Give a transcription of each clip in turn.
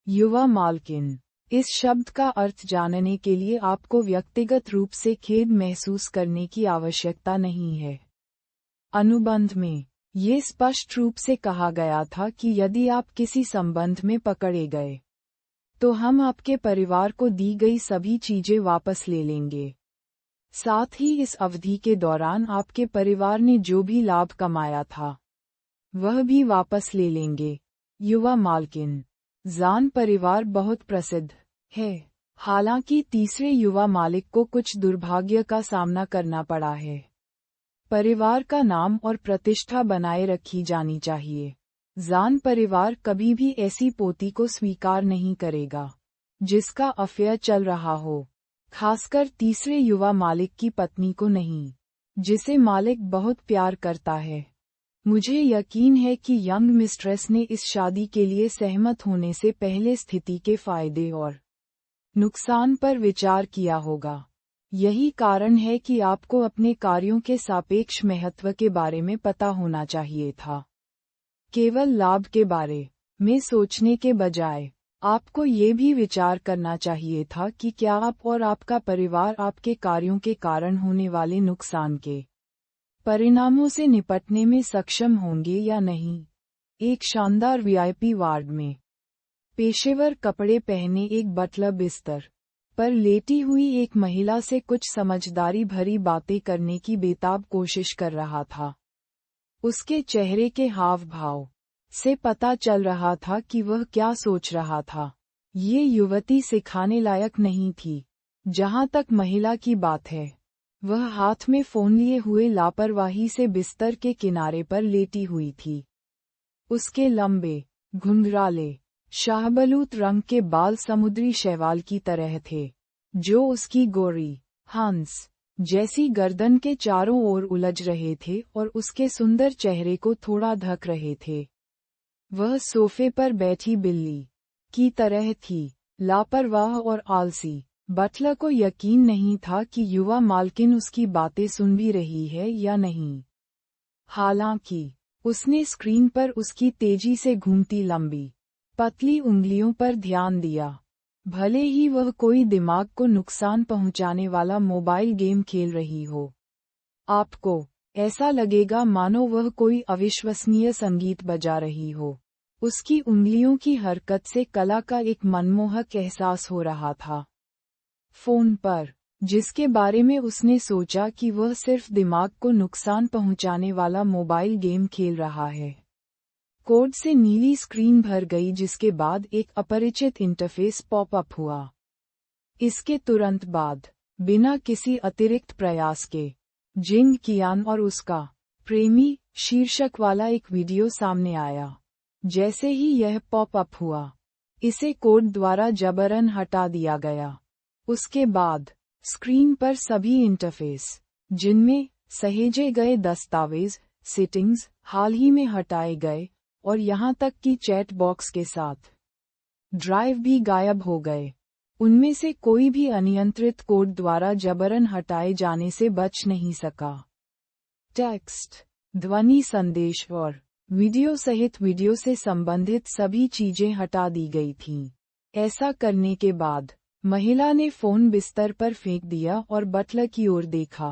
युवा मालकिन। इस शब्द का अर्थ जानने के लिए आपको व्यक्तिगत रूप से खेद महसूस करने की आवश्यकता नहीं है। अनुबंध में ये स्पष्ट रूप से कहा गया था कि यदि आप किसी संबंध में पकड़े गए, तो हम आपके परिवार को दी गई सभी चीजें वापस ले लेंगे। साथ ही इस अवधि के दौरान आपके परिवार ने जो भी लाभ कमाया था, वह भी वापस ले लेंगे। युवा मालकिन। जान परिवार बहुत प्रसिद्ध है, हालांकि तीसरे युवा मालिक को कुछ दुर्भाग्य का सामना करना पड़ा है। परिवार का नाम और प्रतिष्ठा बनाए रखी जानी चाहिए। जान परिवार कभी भी ऐसी पोती को स्वीकार नहीं करेगा जिसका अफेयर चल रहा हो, खासकर तीसरे युवा मालिक की पत्नी को नहीं, जिसे मालिक बहुत प्यार करता है। मुझे यकीन है कि यंग मिस्ट्रेस ने इस शादी के लिए सहमत होने से पहले स्थिति के फायदे और नुकसान पर विचार किया होगा। यही कारण है कि आपको अपने कार्यों के सापेक्ष महत्व के बारे में पता होना चाहिए था। केवल लाभ के बारे में सोचने के बजाय आपको ये भी विचार करना चाहिए था कि क्या आप और आपका परिवार आपके कार्यों के कारण होने वाले नुकसान के परिणामों से निपटने में सक्षम होंगे या नहीं। एक शानदार वीआईपी वार्ड में पेशेवर कपड़े पहने एक बटलर बिस्तर पर लेटी हुई एक महिला से कुछ समझदारी भरी बातें करने की बेताब कोशिश कर रहा था। उसके चेहरे के हाव भाव से पता चल रहा था कि वह क्या सोच रहा था। ये युवती सिखाने लायक नहीं थी। जहां तक महिला की बात है, वह हाथ में फोन लिए हुए लापरवाही से बिस्तर के किनारे पर लेटी हुई थी। उसके लंबे, घुंघराले, शाहबलूत रंग के बाल समुद्री शैवाल की तरह थे, जो उसकी गोरी, हंस जैसी गर्दन के चारों ओर उलझ रहे थे और उसके सुंदर चेहरे को थोड़ा ढक रहे थे। वह सोफे पर बैठी बिल्ली की तरह थी, लापरवाह और आलसी। बटलर को यकीन नहीं था कि युवा मालकिन उसकी बातें सुन भी रही है या नहीं। हालांकि उसने स्क्रीन पर उसकी तेजी से घूमती लंबी, पतली उंगलियों पर ध्यान दिया। भले ही वह कोई दिमाग को नुकसान पहुंचाने वाला मोबाइल गेम खेल रही हो, आपको ऐसा लगेगा मानो वह कोई अविश्वसनीय संगीत बजा रही हो। उसकी उंगलियों की हरकत से कला का एक मनमोहक एहसास हो रहा था। फोन पर, जिसके बारे में उसने सोचा कि वह सिर्फ दिमाग को नुकसान पहुंचाने वाला मोबाइल गेम खेल रहा है, कोड से नीली स्क्रीन भर गई, जिसके बाद एक अपरिचित इंटरफेस पॉपअप हुआ। इसके तुरंत बाद, बिना किसी अतिरिक्त प्रयास के, जिंग कियान और उसका प्रेमी शीर्षक वाला एक वीडियो सामने आया। जैसे ही यह पॉपअप हुआ, इसे कोड द्वारा जबरन हटा दिया गया। उसके बाद स्क्रीन पर सभी इंटरफेस, जिनमें सहेजे गए दस्तावेज, सेटिंग्स हाल ही में हटाए गए और यहां तक कि चैट बॉक्स के साथ ड्राइव भी गायब हो गए। उनमें से कोई भी अनियंत्रित कोड द्वारा जबरन हटाए जाने से बच नहीं सका। टेक्स्ट, ध्वनि संदेश और वीडियो सहित वीडियो से संबंधित सभी चीजें हटा दी गई थीं। ऐसा करने के बाद महिला ने फोन बिस्तर पर फेंक दिया और बटलर की ओर देखा।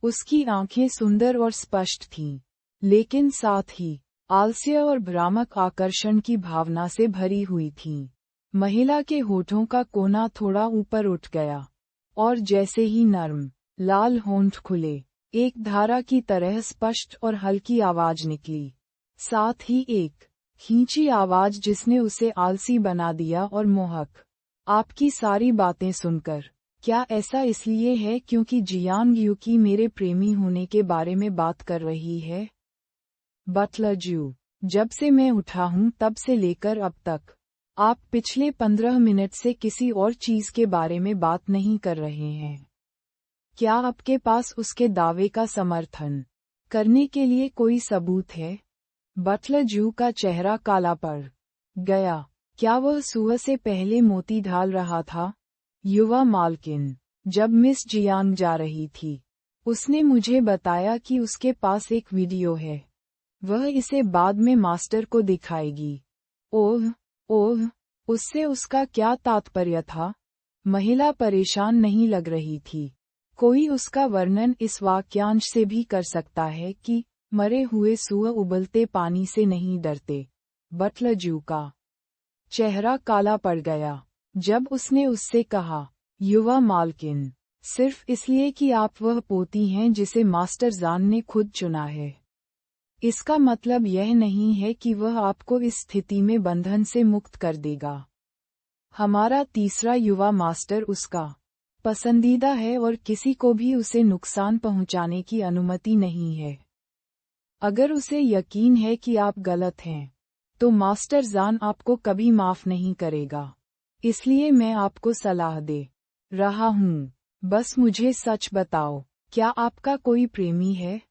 उसकी आंखें सुंदर और स्पष्ट थीं, लेकिन साथ ही आलस्य और भ्रामक आकर्षण की भावना से भरी हुई थीं। महिला के होठों का कोना थोड़ा ऊपर उठ गया, और जैसे ही नर्म, लाल होंठ खुले, एक धारा की तरह स्पष्ट और हल्की आवाज निकली। साथ ही एक खींची आवाज जिसने उसे आलसी बना दिया और मोहक। आपकी सारी बातें सुनकर, क्या ऐसा इसलिए है क्योंकि जियांग यूकी मेरे प्रेमी होने के बारे में बात कर रही है? बटलर जू, जब से मैं उठा हूं तब से लेकर अब तक, आप पिछले 15 मिनट से किसी और चीज के बारे में बात नहीं कर रहे हैं। क्या आपके पास उसके दावे का समर्थन करने के लिए कोई सबूत है? बटलर जू का चेहरा काला पड़ गया। क्या वह सुबह से पहले मोती ढाल रहा था? युवा मालकिन, जब मिस जियांग जा रही थी, उसने मुझे बताया कि उसके पास एक वीडियो है। वह इसे बाद में मास्टर को दिखाएगी। ओह, उससे उसका क्या तात्पर्य था? महिला परेशान नहीं लग रही थी। कोई उसका वर्णन इस वाक्यांश से भी कर सकता है कि मरे हुए सूअर उबलते पानी से नहीं डरते। बटलर जू का चेहरा काला पड़ गया जब उसने उससे कहा, युवा मालकिन, सिर्फ इसलिए कि आप वह पोती हैं जिसे मास्टर जान ने खुद चुना है, इसका मतलब यह नहीं है कि वह आपको इस स्थिति में बंधन से मुक्त कर देगा। हमारा तीसरा युवा मास्टर उसका पसंदीदा है और किसी को भी उसे नुकसान पहुंचाने की अनुमति नहीं है। अगर उसे यकीन है कि आप गलत हैं, तो मास्टर जान आपको कभी माफ नहीं करेगा। इसलिए मैं आपको सलाह दे रहा हूँ, बस मुझे सच बताओ, क्या आपका कोई प्रेमी है?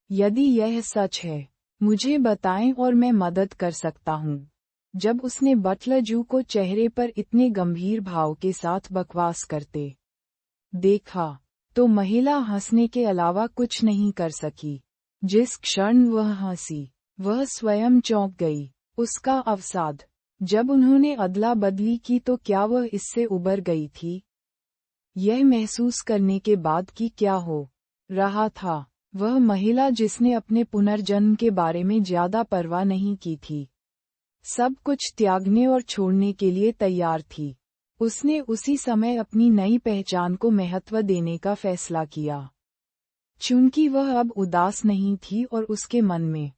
यदि यह सच है, मुझे बताएं और मैं मदद कर सकता हूँ। जब उसने बटलर जू को चेहरे पर इतने गंभीर भाव के साथ बकवास करते देखा, तो महिला हंसने के अलावा कुछ नहीं कर सकी। जिस क्षण वह हंसी, वह स्वयं चौंक गई। उसका अवसाद, जब उन्होंने अदला बदली की तो क्या वह इससे उबर गई थी? यह महसूस करने के बाद कि क्या हो रहा था, वह महिला जिसने अपने पुनर्जन्म के बारे में ज्यादा परवाह नहीं की थी, सब कुछ त्यागने और छोड़ने के लिए तैयार थी। उसने उसी समय अपनी नई पहचान को महत्व देने का फैसला किया। चूंकि वह अब उदास नहीं थी और उसके मन में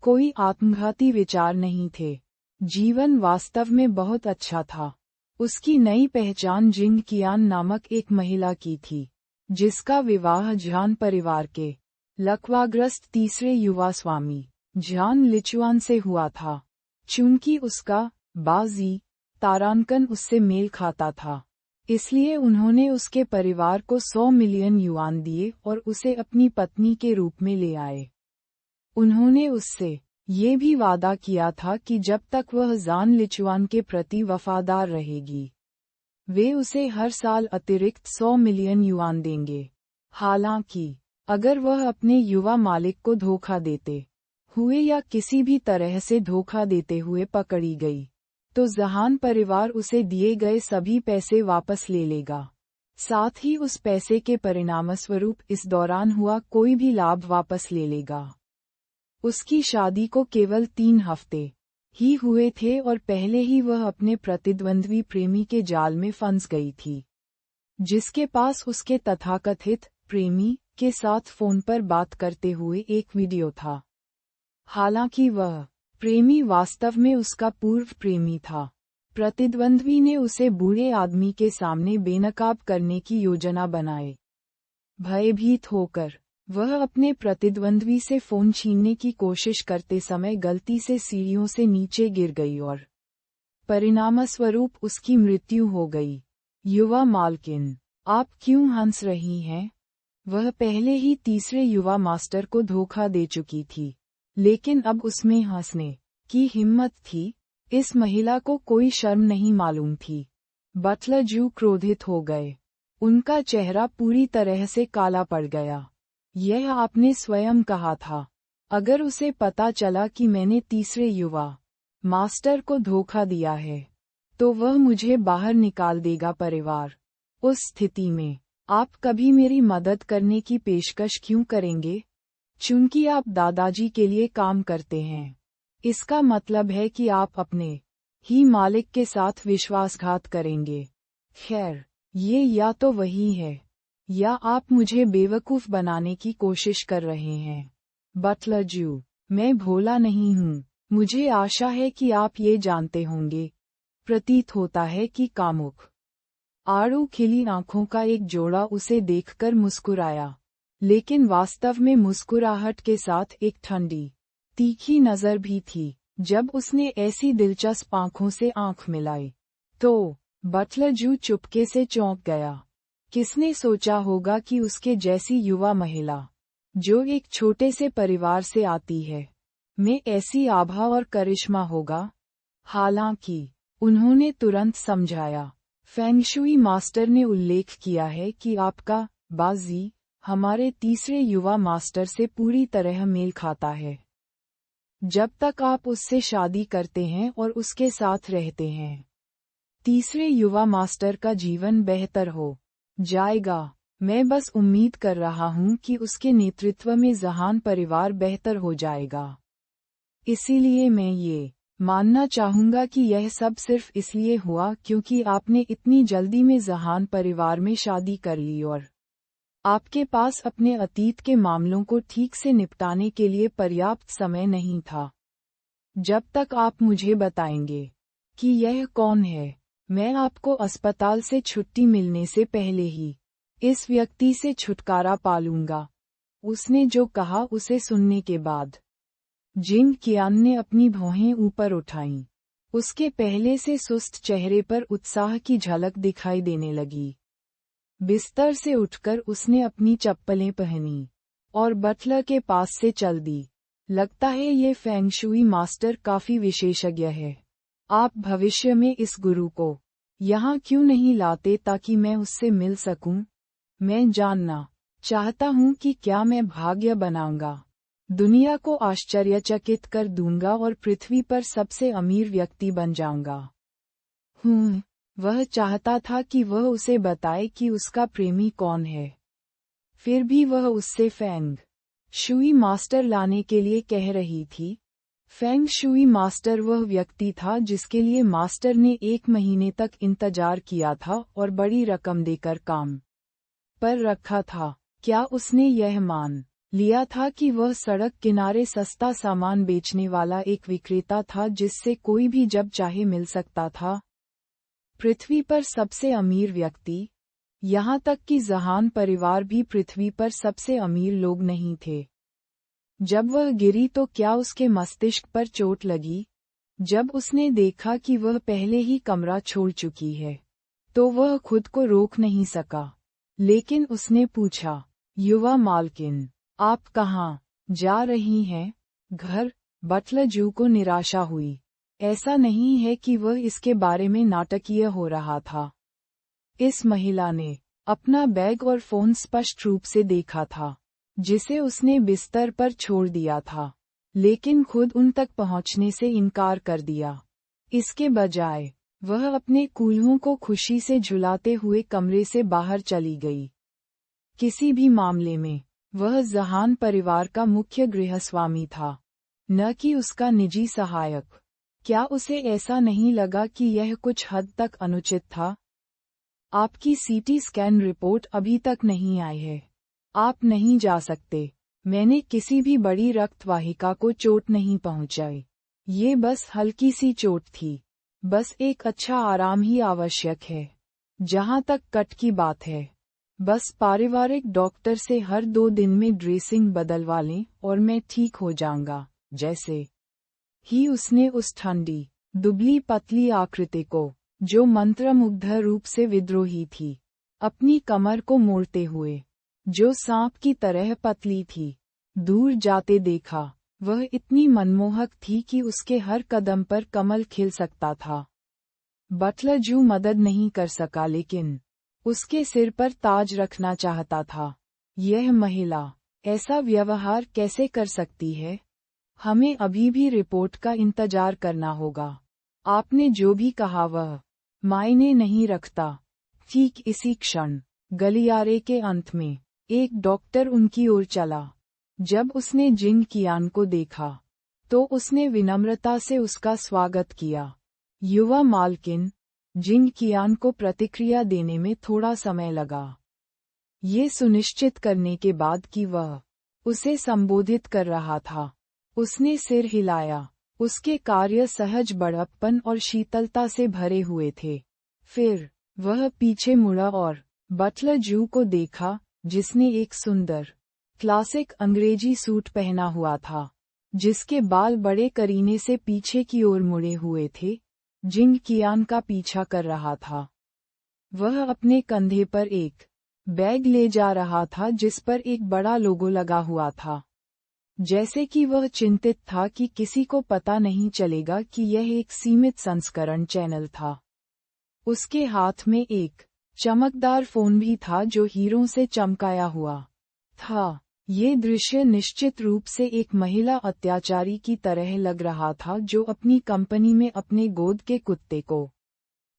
कोई आत्मघाती विचार नहीं थे, जीवन वास्तव में बहुत अच्छा था। उसकी नई पहचान जिंग कियान नामक एक महिला की थी, जिसका विवाह झान परिवार के लकवाग्रस्त तीसरे युवा स्वामी झान लिचुआन से हुआ था। चूंकि उसका बाजी तारांकन उससे मेल खाता था, इसलिए उन्होंने उसके परिवार को 100 मिलियन युआन दिए और उसे अपनी पत्नी के रूप में ले आए। उन्होंने उससे ये भी वादा किया था कि जब तक वह जान लिचुआन के प्रति वफादार रहेगी, वे उसे हर साल अतिरिक्त 100 मिलियन युआन देंगे। हालांकि अगर वह अपने युवा मालिक को धोखा देते हुए या किसी भी तरह से धोखा देते हुए पकड़ी गई, तो जहान परिवार उसे दिए गए सभी पैसे वापस ले लेगा। साथ ही उस पैसे के परिणामस्वरूप इस दौरान हुआ कोई भी लाभ वापस ले लेगा। उसकी शादी को केवल 3 हफ्ते ही हुए थे और पहले ही वह अपने प्रतिद्वंद्वी प्रेमी के जाल में फंस गई थी, जिसके पास उसके तथाकथित प्रेमी के साथ फोन पर बात करते हुए एक वीडियो था। हालांकि वह प्रेमी वास्तव में उसका पूर्व प्रेमी था। प्रतिद्वंद्वी ने उसे बूढ़े आदमी के सामने बेनकाब करने की योजना बनाई। भयभीत होकर वह अपने प्रतिद्वंद्वी से फोन छीनने की कोशिश करते समय गलती से सीढ़ियों से नीचे गिर गई और परिणामस्वरूप उसकी मृत्यु हो गई। युवा मालकिन, आप क्यों हंस रही हैं? वह पहले ही तीसरे युवा मास्टर को धोखा दे चुकी थी, लेकिन अब उसमें हंसने की हिम्मत थी। इस महिला को कोई शर्म नहीं मालूम थी। बटलर जू क्रोधित हो गए। उनका चेहरा पूरी तरह से काला पड़ गया। यह आपने स्वयं कहा था। अगर उसे पता चला कि मैंने तीसरे युवा मास्टर को धोखा दिया है, तो वह मुझे बाहर निकाल देगा। परिवार, उस स्थिति में आप कभी मेरी मदद करने की पेशकश क्यों करेंगे? चूंकि आप दादाजी के लिए काम करते हैं, इसका मतलब है कि आप अपने ही मालिक के साथ विश्वासघात करेंगे। खैर, ये या तो वही है, या आप मुझे बेवकूफ बनाने की कोशिश कर रहे हैं। बटलर जू, मैं भोला नहीं हूँ। मुझे आशा है कि आप ये जानते होंगे। प्रतीत होता है कि कामुक आड़ू खिली आंखों का एक जोड़ा उसे देखकर मुस्कुराया, लेकिन वास्तव में मुस्कुराहट के साथ एक ठंडी, तीखी नजर भी थी। जब उसने ऐसी दिलचस्प आंखों से आंख मिलाई, तो बटलर जू चुपके से चौंक गया। किसने सोचा होगा कि उसके जैसी युवा महिला, जो एक छोटे से परिवार से आती है, में ऐसी आभा और करिश्मा होगा? हालांकि उन्होंने तुरंत समझाया। फेंगशुई मास्टर ने उल्लेख किया है कि आपका बाजी हमारे तीसरे युवा मास्टर से पूरी तरह मेल खाता है। जब तक आप उससे शादी करते हैं और उसके साथ रहते हैं, तीसरे युवा मास्टर का जीवन बेहतर हो जाएगा। मैं बस उम्मीद कर रहा हूं कि उसके नेतृत्व में जहान परिवार बेहतर हो जाएगा। इसीलिए मैं ये मानना चाहूंगा कि यह सब सिर्फ इसलिए हुआ क्योंकि आपने इतनी जल्दी में जहान परिवार में शादी कर ली और आपके पास अपने अतीत के मामलों को ठीक से निपटाने के लिए पर्याप्त समय नहीं था। जब तक आप मुझे बताएंगे कि यह कौन है, मैं आपको अस्पताल से छुट्टी मिलने से पहले ही इस व्यक्ति से छुटकारा पा लूंगा। उसने जो कहा उसे सुनने के बाद जिंग कियान ने अपनी भौहें ऊपर उठाईं। उसके पहले से सुस्त चेहरे पर उत्साह की झलक दिखाई देने लगी। बिस्तर से उठकर उसने अपनी चप्पलें पहनी और बटलर के पास से चल दी। लगता है ये फेंग शुई मास्टर काफी विशेषज्ञ है। आप भविष्य में इस गुरु को यहाँ क्यों नहीं लाते ताकि मैं उससे मिल सकूं? मैं जानना चाहता हूं कि क्या मैं भाग्य बनाऊंगा, दुनिया को आश्चर्यचकित कर दूंगा और पृथ्वी पर सबसे अमीर व्यक्ति बन जाऊंगा। वह चाहता था कि वह उसे बताए कि उसका प्रेमी कौन है। फिर भी वह उससे फेंग शुई मास्टर लाने के लिए कह रही थी। फेंग शुई मास्टर वह व्यक्ति था जिसके लिए मास्टर ने 1 महीने तक इंतजार किया था और बड़ी रकम देकर काम पर रखा था। क्या उसने यह मान लिया था कि वह सड़क किनारे सस्ता सामान बेचने वाला एक विक्रेता था जिससे कोई भी जब चाहे मिल सकता था? पृथ्वी पर सबसे अमीर व्यक्ति, यहाँ तक कि जहान परिवार भी पृथ्वी पर सबसे अमीर लोग नहीं थे। जब वह गिरी तो क्या उसके मस्तिष्क पर चोट लगी? जब उसने देखा कि वह पहले ही कमरा छोड़ चुकी है, तो वह खुद को रोक नहीं सका। लेकिन उसने पूछा, युवा मालकिन, आप कहाँ जा रही हैं? घर। बटलर जू को निराशा हुई। ऐसा नहीं है कि वह इसके बारे में नाटकीय हो रहा था। इस महिला ने अपना बैग और फोन स्पष्ट रूप से देखा था, जिसे उसने बिस्तर पर छोड़ दिया था, लेकिन खुद उन तक पहुंचने से इनकार कर दिया। इसके बजाय वह अपने कूल्हों को खुशी से झुलाते हुए कमरे से बाहर चली गई। किसी भी मामले में वह जहान परिवार का मुख्य गृहस्वामी था, न कि उसका निजी सहायक। क्या उसे ऐसा नहीं लगा कि यह कुछ हद तक अनुचित था? आपकी सीटी स्कैन रिपोर्ट अभी तक नहीं आई है। आप नहीं जा सकते। मैंने किसी भी बड़ी रक्तवाहिका को चोट नहीं पहुंचाई। ये बस हल्की सी चोट थी। बस एक अच्छा आराम ही आवश्यक है। जहां तक कट की बात है, बस पारिवारिक डॉक्टर से हर 2 दिन में ड्रेसिंग बदलवा लें और मैं ठीक हो जाऊंगा। जैसे ही उसने उस ठंडी, दुबली पतली आकृति को, जो मंत्रमुग्ध रूप से विद्रोही थी, अपनी कमर को मोड़ते हुए, जो सांप की तरह पतली थी, दूर जाते देखा। वह इतनी मनमोहक थी कि उसके हर कदम पर कमल खिल सकता था। बटलर जू मदद नहीं कर सका, लेकिन उसके सिर पर ताज रखना चाहता था। यह महिला ऐसा व्यवहार कैसे कर सकती है? हमें अभी भी रिपोर्ट का इंतजार करना होगा। आपने जो भी कहा वह मायने नहीं रखता। ठीक इसी क्षण गलियारे के अंत में एक डॉक्टर उनकी ओर चला। जब उसने जिंग कियान को देखा, तो उसने विनम्रता से उसका स्वागत किया। युवा मालकिन, जिंग कियान को प्रतिक्रिया देने में थोड़ा समय लगा। ये सुनिश्चित करने के बाद कि वह उसे संबोधित कर रहा था, उसने सिर हिलाया। उसके कार्य सहज बड़प्पन और शीतलता से भरे हुए थे। फिर वह पीछे मुड़ा और बटलर जू को देखा, जिसने एक सुंदर क्लासिक अंग्रेजी सूट पहना हुआ था, जिसके बाल बड़े करीने से पीछे की ओर मुड़े हुए थे। जिंग कियान का पीछा कर रहा था। वह अपने कंधे पर एक बैग ले जा रहा था जिस पर एक बड़ा लोगो लगा हुआ था, जैसे कि वह चिंतित था कि किसी को पता नहीं चलेगा कि यह एक सीमित संस्करण चैनल था। उसके हाथ में एक चमकदार फोन भी था जो हीरों से चमकाया हुआ था। ये दृश्य निश्चित रूप से एक महिला अत्याचारी की तरह लग रहा था जो अपनी कंपनी में अपने गोद के कुत्ते को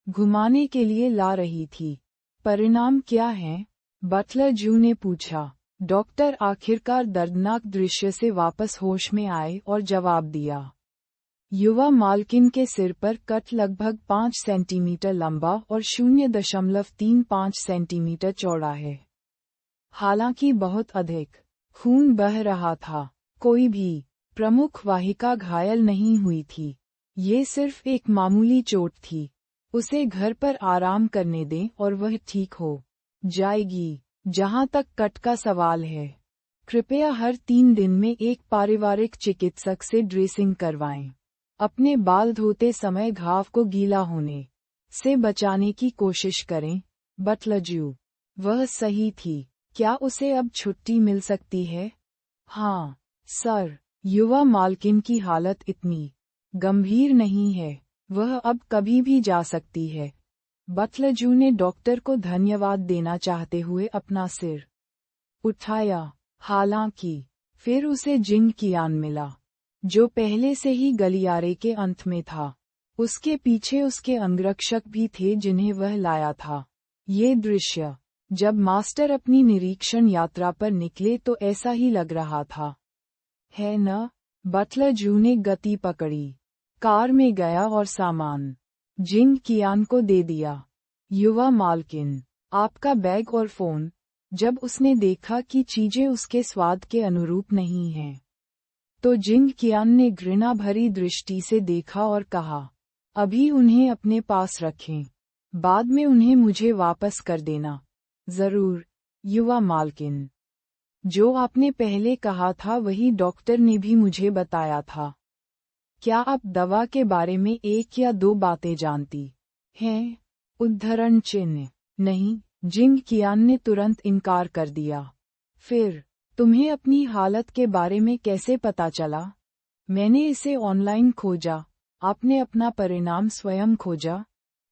घुमाने के लिए ला रही थी। परिणाम क्या है? बटलर जू ने पूछा। डॉक्टर आखिरकार दर्दनाक दृश्य से वापस होश में आए और जवाब दिया। युवा मालकिन के सिर पर कट लगभग 5 सेंटीमीटर लंबा और 0.35 सेंटीमीटर चौड़ा है। हालांकि बहुत अधिक खून बह रहा था। कोई भी प्रमुख वाहिका घायल नहीं हुई थी। ये सिर्फ एक मामूली चोट थी। उसे घर पर आराम करने दें और वह ठीक हो जाएगी। जहां तक कट का सवाल है, कृपया हर 3 दिन में एक पारिवारिक चिकित्सक से ड्रेसिंग करवाएं। अपने बाल धोते समय घाव को गीला होने से बचाने की कोशिश करें। बटलर जू। वह सही थी। क्या उसे अब छुट्टी मिल सकती है? हाँ, सर। युवा मालकिन की हालत इतनी गंभीर नहीं है। वह अब कभी भी जा सकती है। बटलर जू ने डॉक्टर को धन्यवाद देना चाहते हुए अपना सिर उठाया। हालांकि फिर उसे जिंग कियान मिला, जो पहले से ही गलियारे के अंत में था। उसके पीछे उसके अंगरक्षक भी थे जिन्हें वह लाया था। ये दृश्य जब मास्टर अपनी निरीक्षण यात्रा पर निकले तो ऐसा ही लग रहा था, है न? बटलर जू ने गति पकड़ी, कार में गया और सामान जिंग कियान को दे दिया। युवा मालकिन, आपका बैग और फोन। जब उसने देखा कि चीजें उसके स्वाद के अनुरूप नहीं हैं, तो जिंग कियान ने घृणा भरी दृष्टि से देखा और कहा, अभी उन्हें अपने पास रखें। बाद में उन्हें मुझे वापस कर देना। जरूर, युवा मालकिन। जो आपने पहले कहा था वही डॉक्टर ने भी मुझे बताया था। क्या आप दवा के बारे में 1 या 2 बातें जानती हैं? उद्धरण चिन्ह। नहीं, जिंग कियान ने तुरंत इनकार कर दिया। फिर तुम्हें अपनी हालत के बारे में कैसे पता चला? मैंने इसे ऑनलाइन खोजा। आपने अपना परिणाम स्वयं खोजा?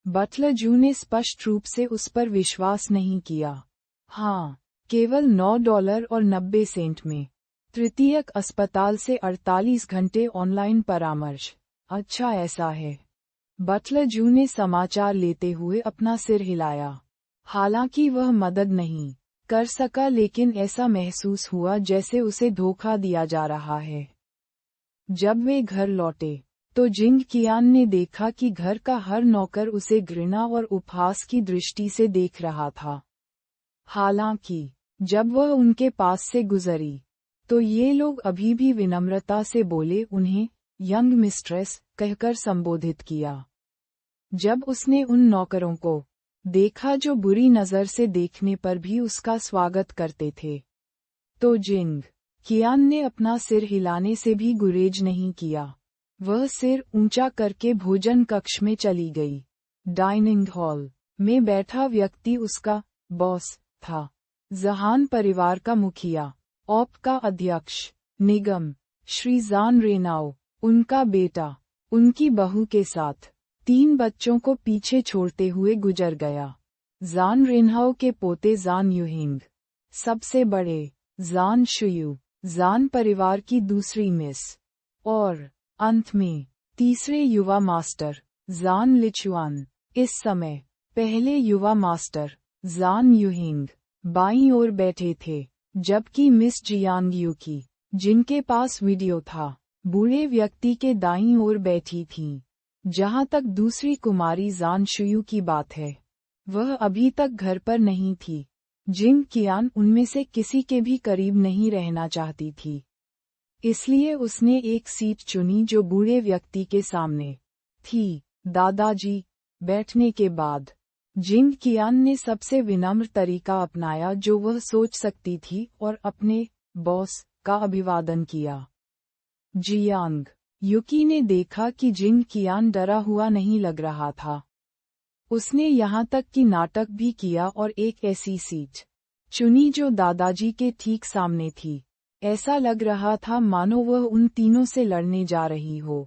बटलर जू ने स्पष्ट रूप से उस पर विश्वास नहीं किया। हाँ, केवल $9.90 में। तृतीयक अस्पताल से 48 घंटे ऑनलाइन परामर्श। अच्छा, ऐसा है। बटलर जू ने समाचार लेते हुए अपना सिर हिलाया। हालांकि वह मदद नहीं कर सका, लेकिन ऐसा महसूस हुआ जैसे उसे धोखा दिया जा रहा है। जब वे घर लौटे तो जिंग कियान ने देखा कि घर का हर नौकर उसे घृणा और उपहास की दृष्टि से देख रहा था। हालांकि जब वह उनके पास से गुजरी तो ये लोग अभी भी विनम्रता से बोले, उन्हें यंग मिस्ट्रेस कहकर संबोधित किया। जब उसने उन नौकरों को देखा जो बुरी नजर से देखने पर भी उसका स्वागत करते थे, तो जिंग कियान ने अपना सिर हिलाने से भी गुरेज नहीं किया। वह सिर ऊंचा करके भोजन कक्ष में चली गई। डाइनिंग हॉल में बैठा व्यक्ति उसका बॉस था। जहान परिवार का मुखिया, ऑप का अध्यक्ष, निगम, श्री जान रेनाओ, उनका बेटा, उनकी बहू के साथ 3 बच्चों को पीछे छोड़ते हुए गुजर गया। जान रेनहाओ के पोते जान युहिंग, सबसे बड़े जान शुयू, जान परिवार की दूसरी मिस, और अंत में तीसरे युवा मास्टर जान लिचुआन। इस समय पहले युवा मास्टर जान युहिंग बाईं ओर बैठे थे, जबकि मिस जियांग यूकी, जिनके पास वीडियो था, बूढ़े व्यक्ति के दाईं ओर बैठी थीं। जहां तक दूसरी कुमारी जान शुयू की बात है, वह अभी तक घर पर नहीं थी। जिंग कियान उनमें से किसी के भी करीब नहीं रहना चाहती थी, इसलिए उसने एक सीट चुनी जो बूढ़े व्यक्ति के सामने थी। दादाजी। बैठने के बाद जिंग कियान ने सबसे विनम्र तरीका अपनाया जो वह सोच सकती थी और अपने बॉस का अभिवादन किया। जियांग युकी ने देखा कि जिंग कियान डरा हुआ नहीं लग रहा था। उसने यहाँ तक कि नाटक भी किया और एक ऐसी सीट चुनी जो दादाजी के ठीक सामने थी। ऐसा लग रहा था मानो वह उन तीनों से लड़ने जा रही हो।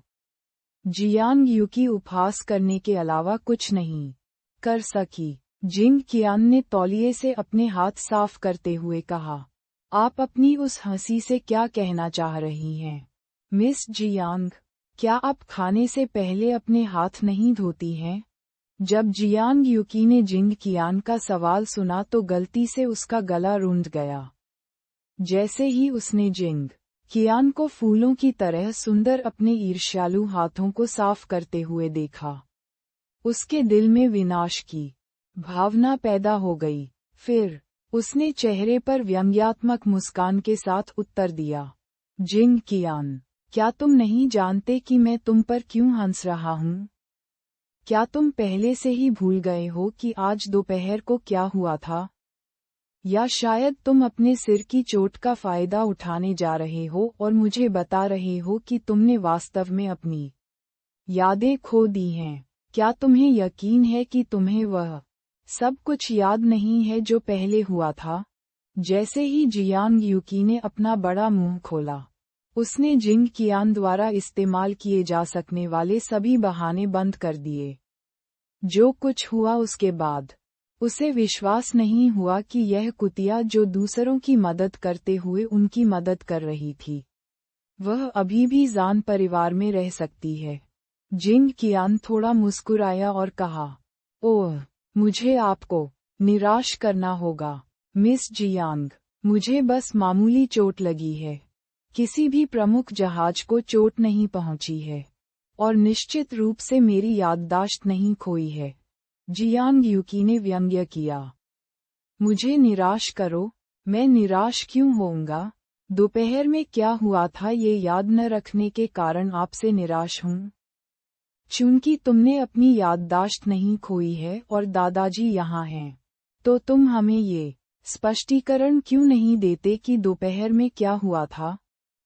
जियांग युकी उपहास करने के अलावा कुछ नहीं कर सकी। जिंग कियान ने तौलिए से अपने हाथ साफ करते हुए कहा, आप अपनी उस हंसी से क्या कहना चाह रही हैं, मिस जियांग? क्या आप खाने से पहले अपने हाथ नहीं धोती हैं? जब जियांग यूकी ने जिंग कियान का सवाल सुना तो गलती से उसका गला रुंध गया। जैसे ही उसने जिंग कियान को फूलों की तरह सुंदर अपने ईर्ष्यालु हाथों को साफ करते हुए देखा, उसके दिल में विनाश की भावना पैदा हो गई। फिर उसने चेहरे पर व्यंग्यात्मक मुस्कान के साथ उत्तर दिया, जिंग कियान, क्या तुम नहीं जानते कि मैं तुम पर क्यों हंस रहा हूँ? क्या तुम पहले से ही भूल गए हो कि आज दोपहर को क्या हुआ था? या शायद तुम अपने सिर की चोट का फायदा उठाने जा रहे हो और मुझे बता रहे हो कि तुमने वास्तव में अपनी यादें खो दी हैं। क्या तुम्हें यकीन है कि तुम्हें वह सब कुछ याद नहीं है जो पहले हुआ था? जैसे ही जियांग यूकी ने अपना बड़ा मुंह खोला, उसने जिंग कियान द्वारा इस्तेमाल किए जा सकने वाले सभी बहाने बंद कर दिए। जो कुछ हुआ उसके बाद उसे विश्वास नहीं हुआ कि यह कुतिया जो दूसरों की मदद करते हुए उनकी मदद कर रही थी, वह अभी भी जान परिवार में रह सकती है। जिंग कियान थोड़ा मुस्कुराया और कहा, ओह, मुझे आपको निराश करना होगा, मिस जियांग। मुझे बस मामूली चोट लगी है। किसी भी प्रमुख जहाज को चोट नहीं पहुंची है, और निश्चित रूप से मेरी याददाश्त नहीं खोई है। जियांग यूकी ने व्यंग्य किया। मुझे निराश करो, मैं निराश क्यों होऊंगा? दोपहर में क्या हुआ था ये याद न रखने के कारण आपसे निराश हूँ। चूंकि तुमने अपनी याददाश्त नहीं खोई है और दादाजी यहाँ हैं, तो तुम हमें ये स्पष्टीकरण क्यों नहीं देते कि दोपहर में क्या हुआ था?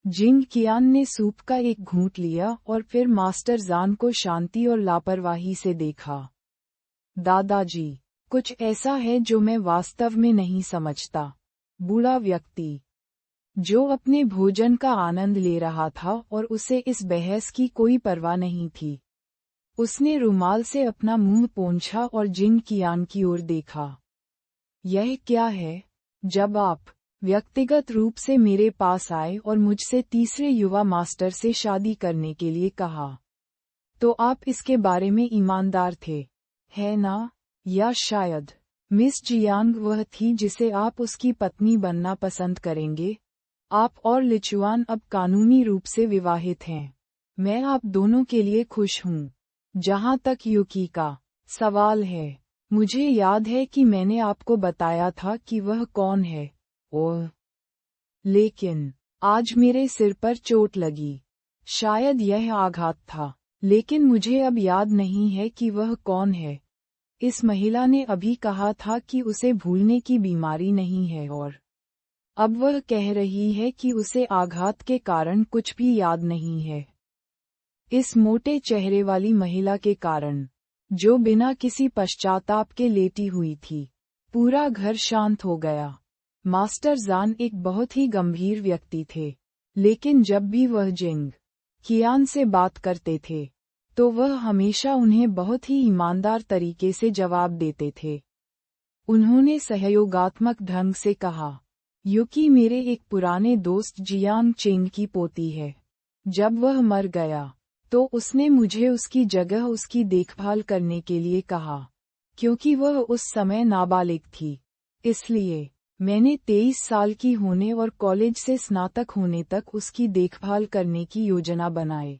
जिंग कियान ने सूप का एक घूंट लिया और फिर मास्टर जान को शांति और लापरवाही से देखा। दादाजी, कुछ ऐसा है जो मैं वास्तव में नहीं समझता। बूढ़ा व्यक्ति, जो अपने भोजन का आनंद ले रहा था और उसे इस बहस की कोई परवाह नहीं थी, उसने रुमाल से अपना मुंह पोंछा और जिंग कियान की ओर देखा। यह क्या है? जब आप व्यक्तिगत रूप से मेरे पास आए और मुझसे तीसरे युवा मास्टर से शादी करने के लिए कहा, तो आप इसके बारे में ईमानदार थे, है ना? या शायद मिस जियांग वह थी जिसे आप उसकी पत्नी बनना पसंद करेंगे? आप और लिचुआन अब कानूनी रूप से विवाहित हैं। मैं आप दोनों के लिए खुश हूँ। जहाँ तक यूकी का सवाल है, मुझे याद है कि मैंने आपको बताया था कि वह कौन है। ओह, लेकिन आज मेरे सिर पर चोट लगी। शायद यह आघात था, लेकिन मुझे अब याद नहीं है कि वह कौन है। इस महिला ने अभी कहा था कि उसे भूलने की बीमारी नहीं है और अब वह कह रही है कि उसे आघात के कारण कुछ भी याद नहीं है। इस मोटे चेहरे वाली महिला के कारण, जो बिना किसी पश्चाताप के लेटी हुई थी, पूरा घर शांत हो गया। मास्टर जान एक बहुत ही गंभीर व्यक्ति थे, लेकिन जब भी वह जिंग कियान से बात करते थे, तो वह हमेशा उन्हें बहुत ही ईमानदार तरीके से जवाब देते थे। उन्होंने सहयोगात्मक ढंग से कहा, यूकी मेरे एक पुराने दोस्त जियांग चेंग की पोती है। जब वह मर गया, तो उसने मुझे उसकी जगह उसकी देखभाल करने के लिए कहा, क्योंकि वह उस समय नाबालिग थी। इसलिए मैंने 23 साल की होने और कॉलेज से स्नातक होने तक उसकी देखभाल करने की योजना बनाई।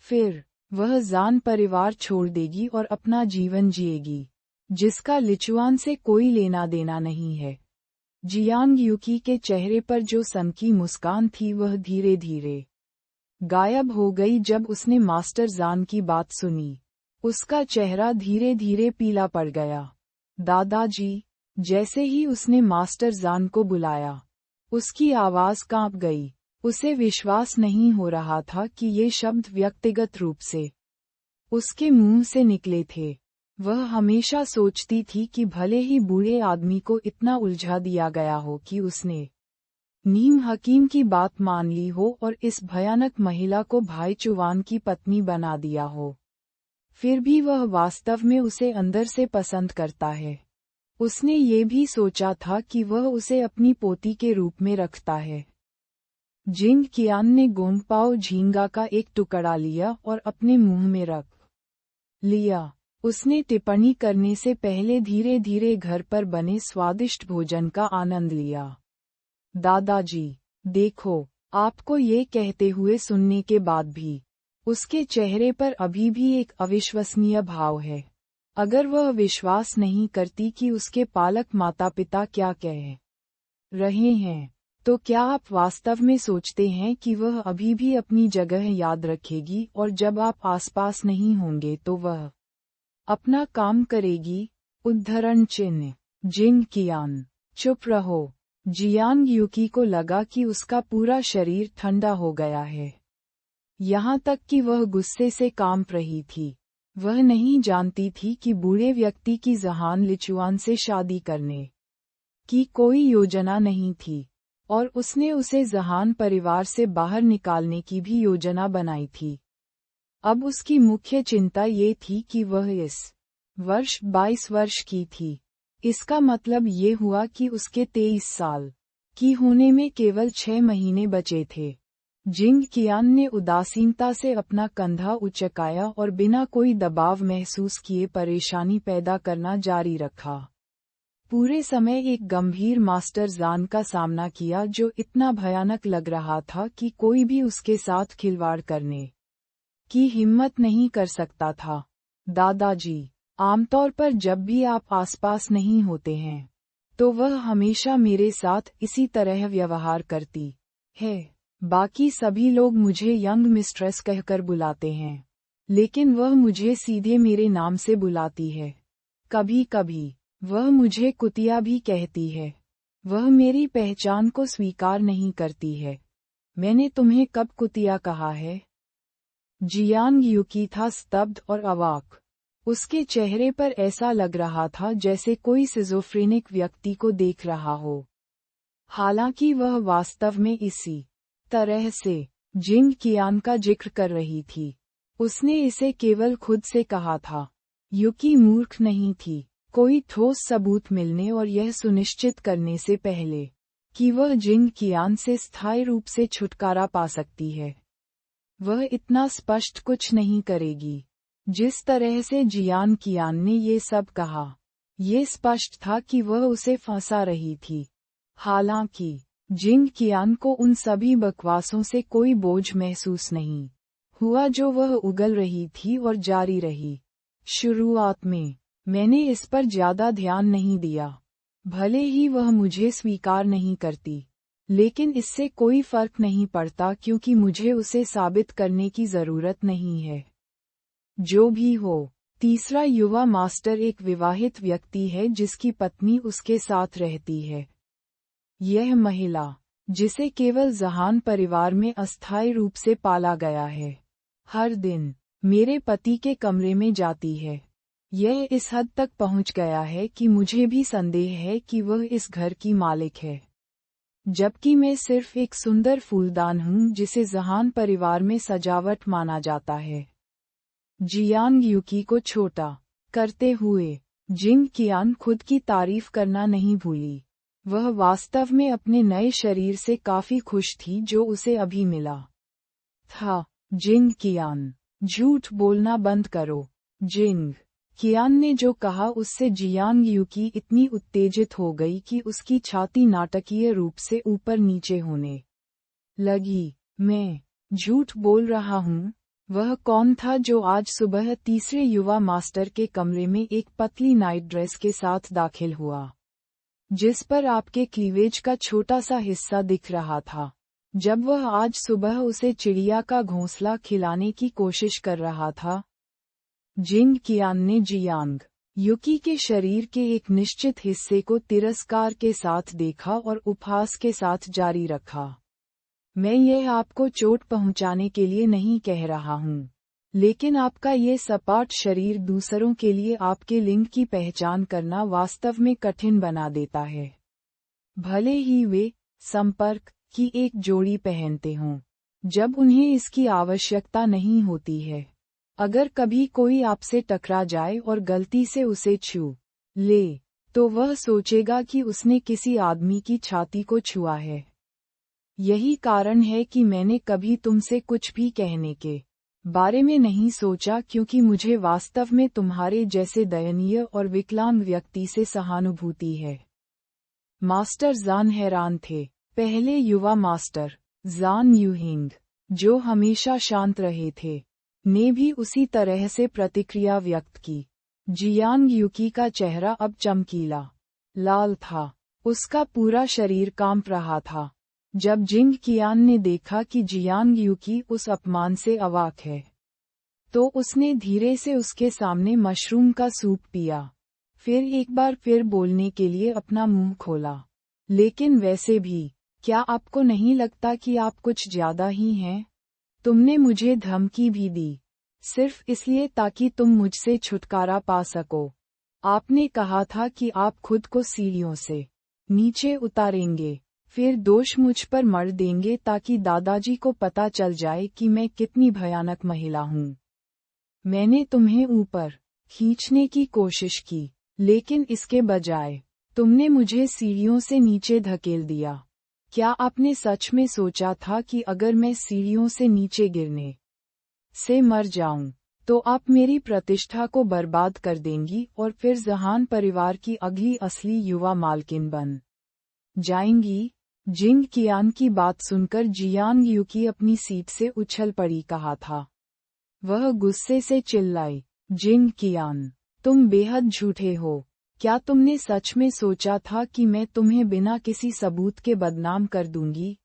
फिर वह जान परिवार छोड़ देगी और अपना जीवन जिएगी, जिसका लिचुआन से कोई लेना देना नहीं है। जियांग यूकी के चेहरे पर जो सनकी मुस्कान थी वह धीरे धीरे गायब हो गई जब उसने मास्टर जान की बात सुनी। उसका चेहरा धीरे धीरे पीला पड़ गया। दादाजी, जैसे ही उसने मास्टर जान को बुलाया, उसकी आवाज कांप गई। उसे विश्वास नहीं हो रहा था कि ये शब्द व्यक्तिगत रूप से उसके मुंह से निकले थे। वह हमेशा सोचती थी कि भले ही बूढ़े आदमी को इतना उलझा दिया गया हो कि उसने नीम हकीम की बात मान ली हो और इस भयानक महिला को भाई चुवान की पत्नी बना दिया हो, फिर भी वह वास्तव में उसे अंदर से पसंद करता है। उसने ये भी सोचा था कि वह उसे अपनी पोती के रूप में रखता है। जिंग कियान ने गोंगपाओ झींगा का एक टुकड़ा लिया और अपने मुंह में रख लिया। उसने टिप्पणी करने से पहले धीरे धीरे घर पर बने स्वादिष्ट भोजन का आनंद लिया। दादाजी, देखो, आपको ये कहते हुए सुनने के बाद भी उसके चेहरे पर अभी भी एक अविश्वसनीय भाव है। अगर वह विश्वास नहीं करती कि उसके पालक माता पिता क्या कह रहे हैं, तो क्या आप वास्तव में सोचते हैं कि वह अभी भी अपनी जगह याद रखेगी और जब आप आसपास नहीं होंगे तो वह अपना काम करेगी? उद्धरण चिन्ह। जिंग कियान, चुप रहो। जियांग यूकी को लगा कि उसका पूरा शरीर ठंडा हो गया है। यहाँ तक कि वह गुस्से से कांप रही थी। वह नहीं जानती थी कि बूढ़े व्यक्ति की जहान लिचुआन से शादी करने की कोई योजना नहीं थी, और उसने उसे जहान परिवार से बाहर निकालने की भी योजना बनाई थी। अब उसकी मुख्य चिंता ये थी कि वह इस वर्ष 22 वर्ष की थी। इसका मतलब ये हुआ कि उसके 23 साल की होने में केवल 6 महीने बचे थे। जिंग कियान ने उदासीनता से अपना कंधा उचकाया और बिना कोई दबाव महसूस किए परेशानी पैदा करना जारी रखा। पूरे समय एक गंभीर मास्टर जान का सामना किया जो इतना भयानक लग रहा था कि कोई भी उसके साथ खिलवाड़ करने की हिम्मत नहीं कर सकता था। दादाजी, आमतौर पर जब भी आप आसपास नहीं होते हैं, तो वह हमेशा मेरे साथ इसी तरह व्यवहार करती है। बाकी सभी लोग मुझे यंग मिस्ट्रेस कहकर बुलाते हैं, लेकिन वह मुझे सीधे मेरे नाम से बुलाती है। कभी कभी वह मुझे कुतिया भी कहती है। वह मेरी पहचान को स्वीकार नहीं करती है। मैंने तुम्हें कब कुतिया कहा है? जियांग यूकी था स्तब्ध और अवाक। उसके चेहरे पर ऐसा लग रहा था जैसे कोई सिजोफ्रेनिक व्यक्ति को देख रहा हो। हालांकि वह वास्तव में इसी तरह से जिंग कियान का जिक्र कर रही थी। उसने इसे केवल खुद से कहा था। यूकी मूर्ख नहीं थी। कोई ठोस सबूत मिलने और यह सुनिश्चित करने से पहले कि वह जिंग कियान से स्थायी रूप से छुटकारा पा सकती है, वह इतना स्पष्ट कुछ नहीं करेगी। जिस तरह से जियान कियान ने ये सब कहा, ये स्पष्ट था कि वह उसे फंसा रही थी। हालांकि जिंग कियान को उन सभी बकवासों से कोई बोझ महसूस नहीं हुआ जो वह उगल रही थी और जारी रही। शुरुआत में मैंने इस पर ज्यादा ध्यान नहीं दिया, भले ही वह मुझे स्वीकार नहीं करती, लेकिन इससे कोई फर्क नहीं पड़ता क्योंकि मुझे उसे साबित करने की जरूरत नहीं है। जो भी हो, तीसरा युवा मास्टर एक विवाहित व्यक्ति है जिसकी पत्नी उसके साथ रहती है। यह महिला, जिसे केवल जहान परिवार में अस्थायी रूप से पाला गया है, हर दिन मेरे पति के कमरे में जाती है। यह इस हद तक पहुंच गया है कि मुझे भी संदेह है कि वह इस घर की मालिक है, जबकि मैं सिर्फ एक सुंदर फूलदान हूं जिसे जहान परिवार में सजावट माना जाता है। जियांग यूकी को छोटा करते हुए जिंग कियान खुद की तारीफ करना नहीं भूली। वह वास्तव में अपने नए शरीर से काफी खुश थी जो उसे अभी मिला था। जिंग कियान, झूठ बोलना बंद करो। जिंग कियान ने जो कहा उससे जियांग यूकी इतनी उत्तेजित हो गई कि उसकी छाती नाटकीय रूप से ऊपर नीचे होने लगी। मैं झूठ बोल रहा हूँ। वह कौन था जो आज सुबह तीसरे युवा मास्टर के कमरे में एक पतली नाइट ड्रेस के साथ दाखिल हुआ, जिस पर आपके क्लीवेज का छोटा सा हिस्सा दिख रहा था, जब वह आज सुबह उसे चिड़िया का घोंसला खिलाने की कोशिश कर रहा था? जिंग कियान ने जियांग यूकी के शरीर के एक निश्चित हिस्से को तिरस्कार के साथ देखा और उपहास के साथ जारी रखा। मैं यह आपको चोट पहुंचाने के लिए नहीं कह रहा हूं, लेकिन आपका ये सपाट शरीर दूसरों के लिए आपके लिंग की पहचान करना वास्तव में कठिन बना देता है, भले ही वे संपर्क की एक जोड़ी पहनते हों, जब उन्हें इसकी आवश्यकता नहीं होती है। अगर कभी कोई आपसे टकरा जाए और गलती से उसे छू ले, तो वह सोचेगा कि उसने किसी आदमी की छाती को छुआ है। यही कारण है कि मैंने कभी तुमसे कुछ भी कहने के बारे में नहीं सोचा क्योंकि मुझे वास्तव में तुम्हारे जैसे दयनीय और विकलांग व्यक्ति से सहानुभूति है। मास्टर जान हैरान थे। पहले युवा मास्टर जान यूहिंग, जो हमेशा शांत रहे थे, ने भी उसी तरह से प्रतिक्रिया व्यक्त की। जियांग यूकी का चेहरा अब चमकीला लाल था। उसका पूरा शरीर कांप रहा था। जब जिंग कियान ने देखा कि जियांग यूकी उस अपमान से अवाक है, तो उसने धीरे से उसके सामने मशरूम का सूप पिया। फिर एक बार फिर बोलने के लिए अपना मुंह खोला। लेकिन वैसे भी, क्या आपको नहीं लगता कि आप कुछ ज्यादा ही हैं? तुमने मुझे धमकी भी दी, सिर्फ इसलिए ताकि तुम मुझसे छुटकारा पा सको। आपने कहा था कि आप खुद को सीढ़ियों से नीचे उतारेंगे, फिर दोष मुझ पर मढ़ देंगे ताकि दादाजी को पता चल जाए कि मैं कितनी भयानक महिला हूँ। मैंने तुम्हें ऊपर खींचने की कोशिश की, लेकिन इसके बजाय तुमने मुझे सीढ़ियों से नीचे धकेल दिया। क्या आपने सच में सोचा था कि अगर मैं सीढ़ियों से नीचे गिरने से मर जाऊं, तो आप मेरी प्रतिष्ठा को बर्बाद कर देंगी और फिर जहान परिवार की अगली असली युवा मालकिन बन जाएंगी? जिंग कियान की बात सुनकर जियांग यूकी अपनी सीट से उछल पड़ी कहा था। वह गुस्से से चिल्लाई, जिंग कियान, तुम बेहद झूठे हो। क्या तुमने सच में सोचा था कि मैं तुम्हें बिना किसी सबूत के बदनाम कर दूंगी?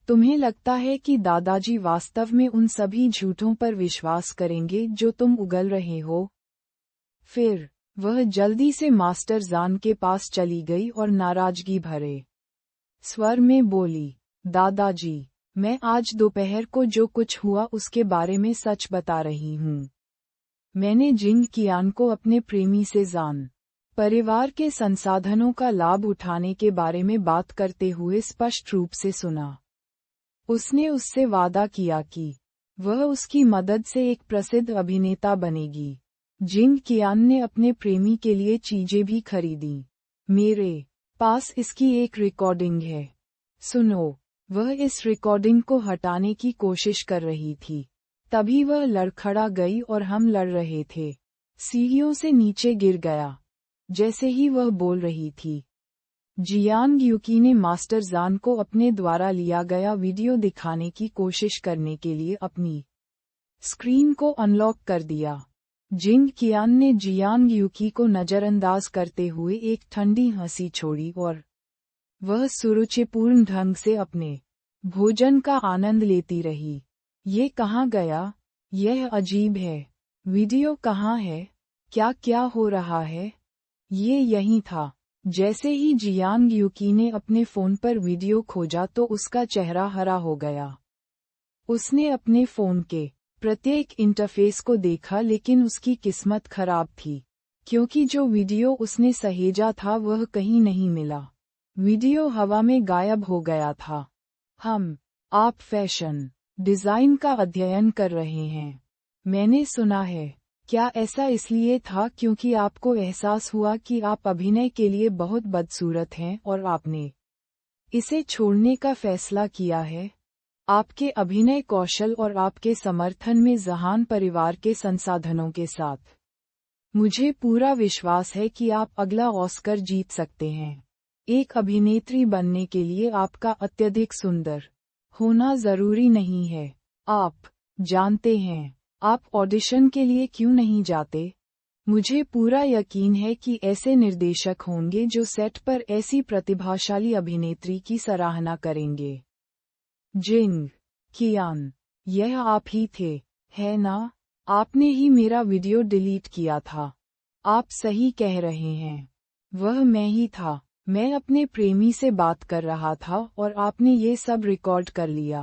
तुम्हें लगता है कि दादाजी वास्तव में उन सभी झूठों पर विश्वास करेंगे जो तुम उगल रहे हो? फिर वह जल्दी से मास्टर जान के पास चली गई और नाराजगी भरे स्वर में बोली, दादाजी, मैं आज दोपहर को जो कुछ हुआ उसके बारे में सच बता रही हूँ। मैंने जिंग कियान को अपने प्रेमी से जान परिवार के संसाधनों का लाभ उठाने के बारे में बात करते हुए स्पष्ट रूप से सुना। उसने उससे वादा किया कि वह उसकी मदद से एक प्रसिद्ध अभिनेता बनेगी। जिंग कियान ने अपने प्रेमी के लिए चीजें भी खरीदी। मेरे पास इसकी एक रिकॉर्डिंग है, सुनो। वह इस रिकॉर्डिंग को हटाने की कोशिश कर रही थी। तभी वह लड़खड़ा गई और हम लड़ रहे थे। सीढ़ियों से नीचे गिर गया। जैसे ही वह बोल रही थी, जियांग यूकी ने मास्टर जान को अपने द्वारा लिया गया वीडियो दिखाने की कोशिश करने के लिए अपनी स्क्रीन को अनलॉक कर दिया। जिंग कियान ने जियांग यूकी को नजरअंदाज करते हुए एक ठंडी हंसी छोड़ी और वह सुरुचिपूर्ण ढंग से अपने भोजन का आनंद लेती रही। ये कहाँ गया? यह अजीब है। वीडियो कहाँ है? क्या क्या हो रहा है? ये यहीं था। जैसे ही जियांग यूकी ने अपने फोन पर वीडियो खोजा तो उसका चेहरा हरा हो गया। उसने अपने फोन के प्रत्येक इंटरफेस को देखा, लेकिन उसकी किस्मत खराब थी, क्योंकि जो वीडियो उसने सहेजा था वह कहीं नहीं मिला। वीडियो हवा में गायब हो गया था। आप फैशन डिजाइन का अध्ययन कर रहे हैं, मैंने सुना है। क्या ऐसा इसलिए था क्योंकि आपको एहसास हुआ कि आप अभिनय के लिए बहुत बदसूरत हैं और आपने इसे छोड़ने का फैसला किया है? आपके अभिनय कौशल और आपके समर्थन में जहान परिवार के संसाधनों के साथ मुझे पूरा विश्वास है कि आप अगला ऑस्कर जीत सकते हैं। एक अभिनेत्री बनने के लिए आपका अत्यधिक सुंदर होना जरूरी नहीं है। आप जानते हैं, आप ऑडिशन के लिए क्यों नहीं जाते? मुझे पूरा यकीन है कि ऐसे निर्देशक होंगे जो सेट पर ऐसी प्रतिभाशाली अभिनेत्री की सराहना करेंगे। जिंग कियान, यह आप ही थे, है ना? आपने ही मेरा वीडियो डिलीट किया था। आप सही कह रहे हैं, वह मैं ही था। मैं अपने प्रेमी से बात कर रहा था और आपने ये सब रिकॉर्ड कर लिया।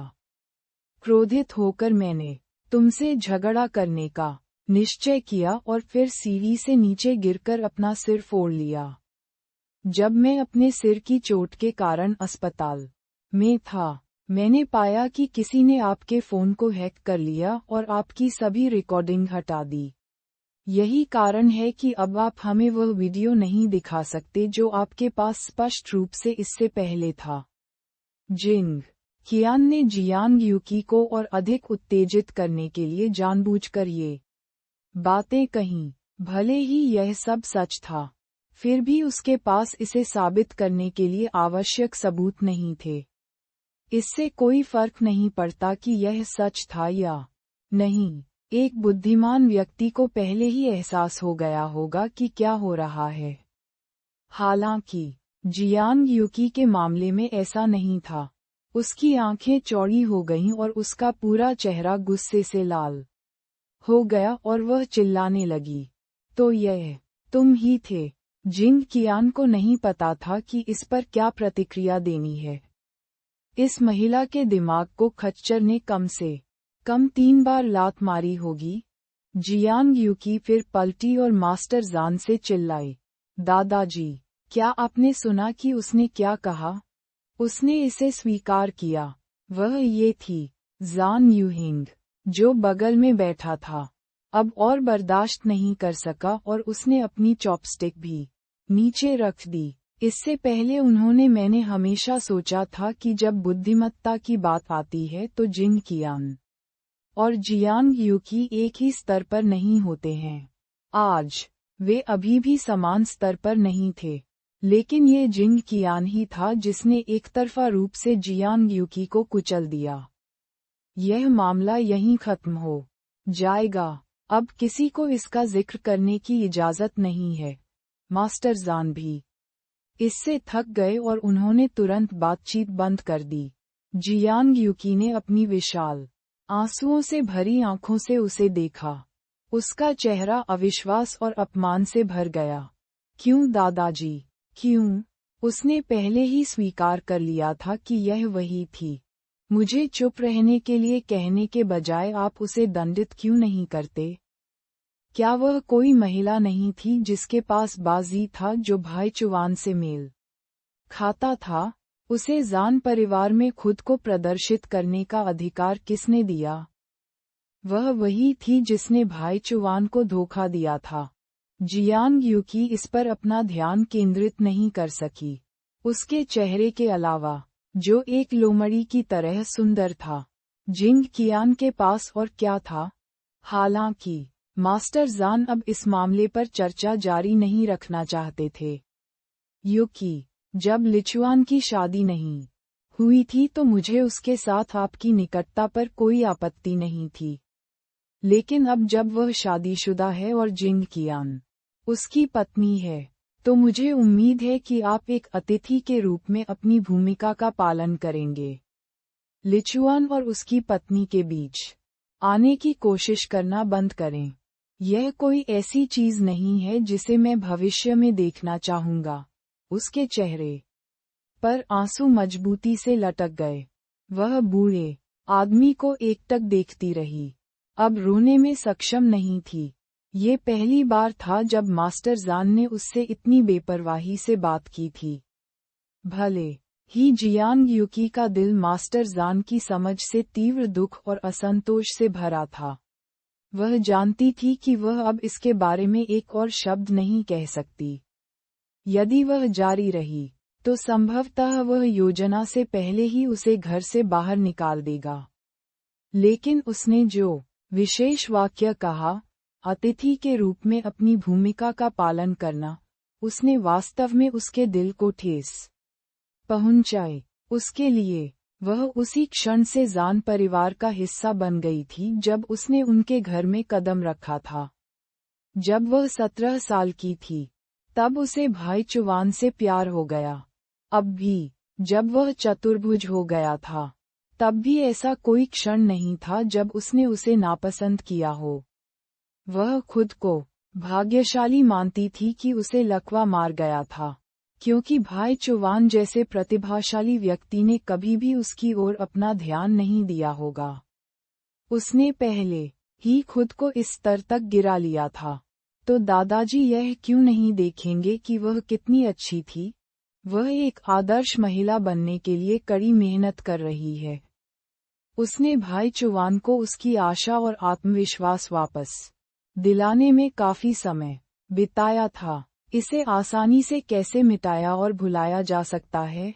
क्रोधित होकर मैंने तुमसे झगड़ा करने का निश्चय किया और फिर सीढ़ी से नीचे गिरकर अपना सिर फोड़ लिया। जब मैं अपने सिर की चोट के कारण अस्पताल में था, मैंने पाया कि किसी ने आपके फोन को हैक कर लिया और आपकी सभी रिकॉर्डिंग हटा दी। यही कारण है कि अब आप हमें वह वीडियो नहीं दिखा सकते जो आपके पास स्पष्ट रूप से इससे पहले था। जिंग कियान ने जियांग यूकी को और अधिक उत्तेजित करने के लिए जानबूझकर ये बातें कहीं। भले ही यह सब सच था, फिर भी उसके पास इसे साबित करने के लिए आवश्यक सबूत नहीं थे। इससे कोई फर्क नहीं पड़ता कि यह सच था या नहीं। एक बुद्धिमान व्यक्ति को पहले ही एहसास हो गया होगा कि क्या हो रहा है। हालांकि जियांग यूकी के मामले में ऐसा नहीं था। उसकी आंखें चौड़ी हो गईं और उसका पूरा चेहरा गुस्से से लाल हो गया और वह चिल्लाने लगी, तो यह तुम ही थे। जिंग कियान को नहीं पता था कि इस पर क्या प्रतिक्रिया देनी है। इस महिला के दिमाग को खच्चर ने कम से कम 3 बार लात मारी होगी। जियांग यूकी फिर पलटी और मास्टर जान से चिल्लाई, दादाजी, क्या आपने सुना कि उसने क्या कहा? उसने इसे स्वीकार किया। वह ये थी जान यूहिंग, जो बगल में बैठा था। अब और बर्दाश्त नहीं कर सका और उसने अपनी चॉपस्टिक भी नीचे रख दी। इससे पहले मैंने हमेशा सोचा था कि जब बुद्धिमत्ता की बात आती है तो जिंग कियान और जियांग यूकी एक ही स्तर पर नहीं होते हैं। आज वे अभी भी समान स्तर पर नहीं थे, लेकिन ये जिंग कियान ही था जिसने एकतरफा रूप से जियांग यूकी को कुचल दिया। यह मामला यहीं खत्म हो जाएगा। अब किसी को इसका जिक्र करने की इजाजत नहीं है। मास्टर जान भी इससे थक गए और उन्होंने तुरंत बातचीत बंद कर दी। जियांग यूकी ने अपनी विशाल आंसुओं से भरी आंखों से उसे देखा। उसका चेहरा अविश्वास और अपमान से भर गया। क्यों दादाजी, क्यों? उसने पहले ही स्वीकार कर लिया था कि यह वही थी। मुझे चुप रहने के लिए कहने के बजाय आप उसे दंडित क्यों नहीं करते? क्या वह कोई महिला नहीं थी जिसके पास बाजी था, जो भाई चुवान से मेल खाता था? उसे जान परिवार में खुद को प्रदर्शित करने का अधिकार किसने दिया? वह वही थी जिसने भाई चुवान को धोखा दिया था। जियांग यूकी इस पर अपना ध्यान केंद्रित नहीं कर सकी। उसके चेहरे के अलावा, जो एक लोमड़ी की तरह सुंदर था, जिंग कियान के पास और क्या था? हालांकि मास्टर जान अब इस मामले पर चर्चा जारी नहीं रखना चाहते थे। यूकी, जब लिचुआन की शादी नहीं हुई थी तो मुझे उसके साथ आपकी निकटता पर कोई आपत्ति नहीं थी। लेकिन अब जब वह शादीशुदा है और जिंग कियान उसकी पत्नी है, तो मुझे उम्मीद है कि आप एक अतिथि के रूप में अपनी भूमिका का पालन करेंगे। लिचुआन और उसकी पत्नी के बीच आने की कोशिश करना बंद करें। यह कोई ऐसी चीज नहीं है जिसे मैं भविष्य में देखना चाहूंगा। उसके चेहरे पर आंसू मजबूती से लटक गए। वह बूढ़े आदमी को एकटक देखती रही। अब रोने में सक्षम नहीं थी। ये पहली बार था जब मास्टर जान ने उससे इतनी बेपरवाही से बात की थी। भले ही जियांग यूकी का दिल मास्टर जान की समझ से तीव्र दुख और असंतोष से भरा था। वह जानती थी कि वह अब इसके बारे में एक और शब्द नहीं कह सकती। यदि वह जारी रही, तो संभवतः वह योजना से पहले ही उसे घर से बाहर निकाल देगा। लेकिन उसने जो विशेष वाक्य कहा, अतिथि के रूप में अपनी भूमिका का पालन करना, उसने वास्तव में उसके दिल को ठेस पहुंचाई। उसके लिए वह उसी क्षण से जान परिवार का हिस्सा बन गई थी जब उसने उनके घर में कदम रखा था। जब वह 17 साल की थी, तब उसे भाई चुवान से प्यार हो गया। अब भी, जब वह चतुर्भुज हो गया था, तब भी ऐसा कोई क्षण नहीं था जब उसने उसे नापसंद किया हो। वह खुद को भाग्यशाली मानती थी कि उसे लकवा मार गया था, क्योंकि भाई चुवान जैसे प्रतिभाशाली व्यक्ति ने कभी भी उसकी ओर अपना ध्यान नहीं दिया होगा। उसने पहले ही खुद को इस स्तर तक गिरा लिया था। तो दादाजी यह क्यों नहीं देखेंगे कि वह कितनी अच्छी थी? वह एक आदर्श महिला बनने के लिए कड़ी मेहनत कर रही है। उसने भाई चुवान को उसकी आशा और आत्मविश्वास वापस दिलाने में काफी समय बिताया था। इसे आसानी से कैसे मिटाया और भुलाया जा सकता है?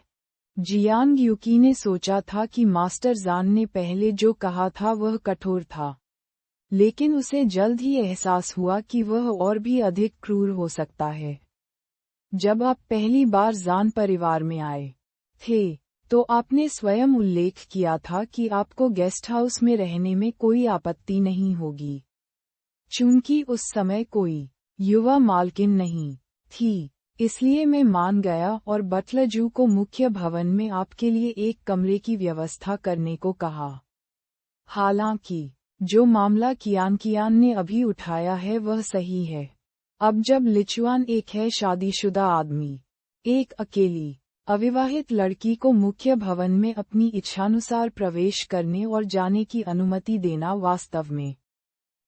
जियांग यूकी ने सोचा था कि मास्टर जान ने पहले जो कहा था वह कठोर था, लेकिन उसे जल्द ही एहसास हुआ कि वह और भी अधिक क्रूर हो सकता है। जब आप पहली बार जान परिवार में आए थे, तो आपने स्वयं उल्लेख किया था कि आपको गेस्ट हाउस में रहने में कोई आपत्ति नहीं होगी। चूंकि उस समय कोई युवा मालकिन नहीं थी, इसलिए मैं मान गया और बटलर जू को मुख्य भवन में आपके लिए एक कमरे की व्यवस्था करने को कहा। हालांकि जो मामला कियान ने अभी उठाया है वह सही है। अब जब लिचुआन एक है शादीशुदा आदमी, एक अकेली अविवाहित लड़की को मुख्य भवन में अपनी इच्छानुसार प्रवेश करने और जाने की अनुमति देना वास्तव में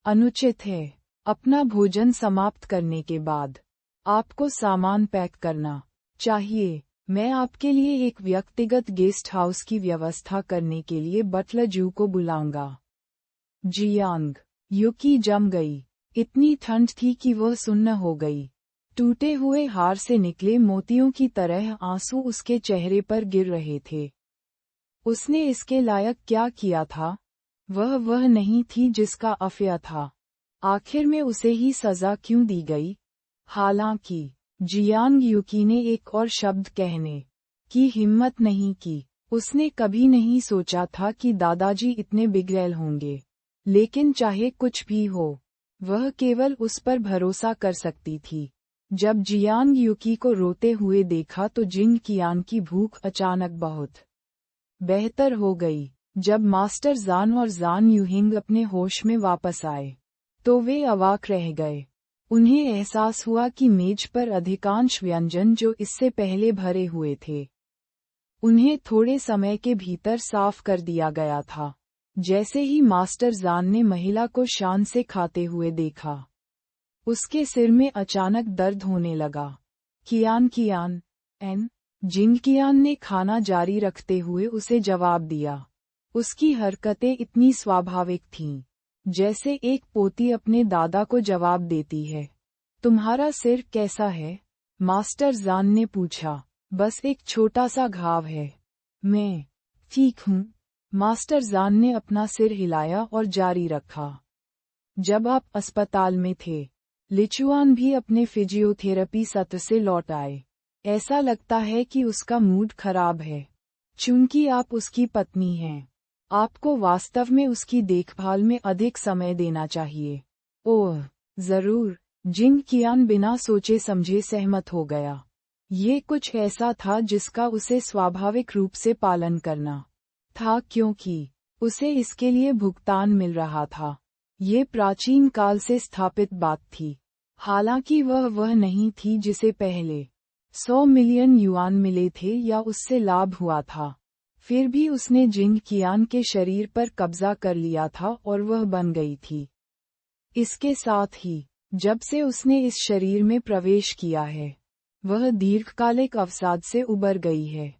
अनुचित है। अपना भोजन समाप्त करने के बाद आपको सामान पैक करना चाहिए। मैं आपके लिए एक व्यक्तिगत गेस्ट हाउस की व्यवस्था करने के लिए बटलर जू को बुलाऊंगा। जियांग यूकी जम गई। इतनी ठंड थी कि वह सुन्न हो गई। टूटे हुए हार से निकले मोतियों की तरह आंसू उसके चेहरे पर गिर रहे थे। उसने इसके लायक क्या किया था? वह नहीं थी जिसका अफिया था। आखिर में उसे ही सजा क्यों दी गई? हालांकि जियांग यूकी ने एक और शब्द कहने की हिम्मत नहीं की। उसने कभी नहीं सोचा था कि दादाजी इतने बिगड़ैल होंगे, लेकिन चाहे कुछ भी हो, वह केवल उस पर भरोसा कर सकती थी। जब जियांग यूकी को रोते हुए देखा तो जिंग कियान की भूख अचानक बहुत बेहतर हो गई। जब मास्टर जान और जान यूहिंग अपने होश में वापस आए, तो वे अवाक रह गए। उन्हें एहसास हुआ कि मेज पर अधिकांश व्यंजन जो इससे पहले भरे हुए थे, उन्हें थोड़े समय के भीतर साफ कर दिया गया था। जैसे ही मास्टर जान ने महिला को शान से खाते हुए देखा, उसके सिर में अचानक दर्द होने लगा। कियान जिंग कियान ने खाना जारी रखते हुए उसे जवाब दिया। उसकी हरकतें इतनी स्वाभाविक थीं, जैसे एक पोती अपने दादा को जवाब देती है। तुम्हारा सिर कैसा है? मास्टर जान ने पूछा। बस एक छोटा सा घाव है। मैं ठीक हूँ। मास्टर जान ने अपना सिर हिलाया और जारी रखा। जब आप अस्पताल में थे, लिचुआन भी अपने फिजियोथेरेपी सत्र से लौट आए। ऐसा लगता है कि उसका मूड खराब है। चूंकि आप उसकी पत्नी हैं, आपको वास्तव में उसकी देखभाल में अधिक समय देना चाहिए। ओह, जरूर। जिंग कियान बिना सोचे समझे सहमत हो गया। ये कुछ ऐसा था जिसका उसे स्वाभाविक रूप से पालन करना था, क्योंकि उसे इसके लिए भुगतान मिल रहा था। ये प्राचीन काल से स्थापित बात थी। हालांकि वह नहीं थी जिसे पहले 100 मिलियन युआन मिले थे या उससे लाभ हुआ था। फिर भी उसने जिंग कियान के शरीर पर कब्जा कर लिया था और वह बन गई थी। इसके साथ ही जब से उसने इस शरीर में प्रवेश किया है, वह दीर्घकालिक अवसाद से उबर गई है,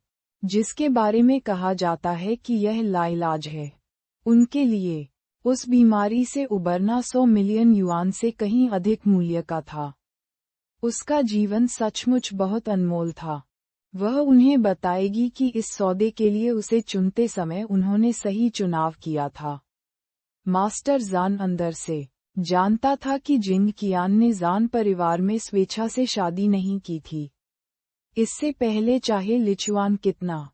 जिसके बारे में कहा जाता है कि यह लाइलाज है। उनके लिए उस बीमारी से उबरना 100 मिलियन युआन से कहीं अधिक मूल्य का था। उसका जीवन सचमुच बहुत अनमोल था। वह उन्हें बताएगी कि इस सौदे के लिए उसे चुनते समय उन्होंने सही चुनाव किया था। मास्टर जान अंदर से जानता था कि जिंग कियान ने जान परिवार में स्वेच्छा से शादी नहीं की थी। इससे पहले चाहे लिचुआन कितना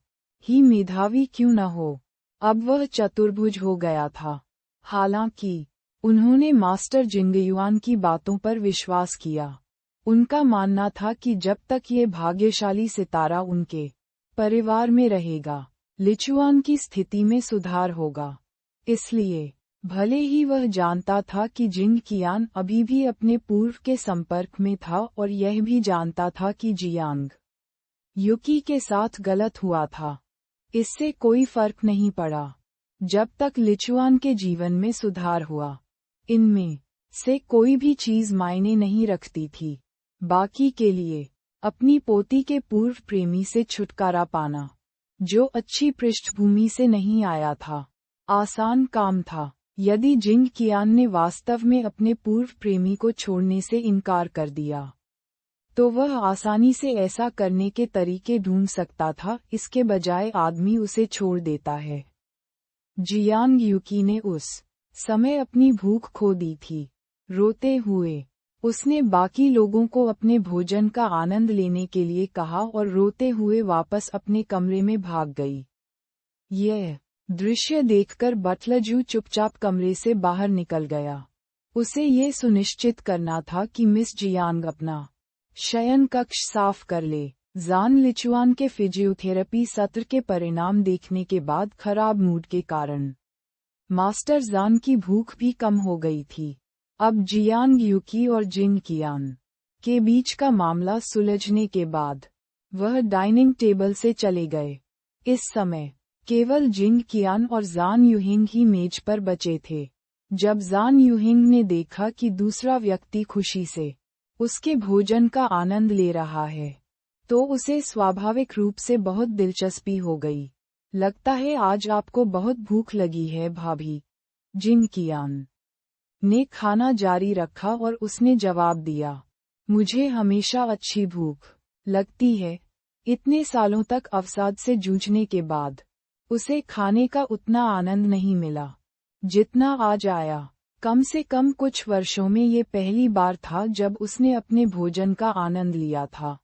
ही मेधावी क्यों न हो, अब वह चतुर्भुज हो गया था। हालांकि उन्होंने मास्टर जिंगयुआन की बातों पर विश्वास किया। उनका मानना था कि जब तक ये भाग्यशाली सितारा उनके परिवार में रहेगा, लिचुआन की स्थिति में सुधार होगा। इसलिए भले ही वह जानता था कि जिंग कियान अभी भी अपने पूर्व के संपर्क में था और यह भी जानता था कि जियांग यूकी के साथ गलत हुआ था, इससे कोई फर्क नहीं पड़ा जब तक लिचुआन के जीवन में सुधार हुआ। इनमें से कोई भी चीज मायने नहीं रखती थी। बाकी के लिए अपनी पोती के पूर्व प्रेमी से छुटकारा पाना, जो अच्छी पृष्ठभूमि से नहीं आया था, आसान काम था। यदि जिंग कियान ने वास्तव में अपने पूर्व प्रेमी को छोड़ने से इनकार कर दिया, तो वह आसानी से ऐसा करने के तरीके ढूंढ सकता था, इसके बजाय आदमी उसे छोड़ देता है। जियांग यूकी ने उस समय अपनी भूख खो दी थी। रोते हुए उसने बाकी लोगों को अपने भोजन का आनंद लेने के लिए कहा और रोते हुए वापस अपने कमरे में भाग गई। यह दृश्य देखकर बटलर चुपचाप कमरे से बाहर निकल गया। उसे ये सुनिश्चित करना था कि मिस जियांग अपना शयन कक्ष साफ कर ले। जान लिचुआन के फिजियोथेरेपी सत्र के परिणाम देखने के बाद खराब मूड के कारण मास्टर जान की भूख भी कम हो गई थी। अब जियांग यूकी और जिंग कियान के बीच का मामला सुलझने के बाद वह डाइनिंग टेबल से चले गए। इस समय केवल जिंग कियान और जान यूहिंग ही मेज पर बचे थे। जब जान यूहिंग ने देखा कि दूसरा व्यक्ति खुशी से उसके भोजन का आनंद ले रहा है, तो उसे स्वाभाविक रूप से बहुत दिलचस्पी हो गई। लगता है आज आपको बहुत भूख लगी है भाभी, जिंग कियान ने खाना जारी रखा और उसने जवाब दिया, मुझे हमेशा अच्छी भूख लगती है। इतने सालों तक अवसाद से जूझने के बाद उसे खाने का उतना आनंद नहीं मिला जितना आज आया। कम से कम कुछ वर्षों में ये पहली बार था जब उसने अपने भोजन का आनंद लिया था।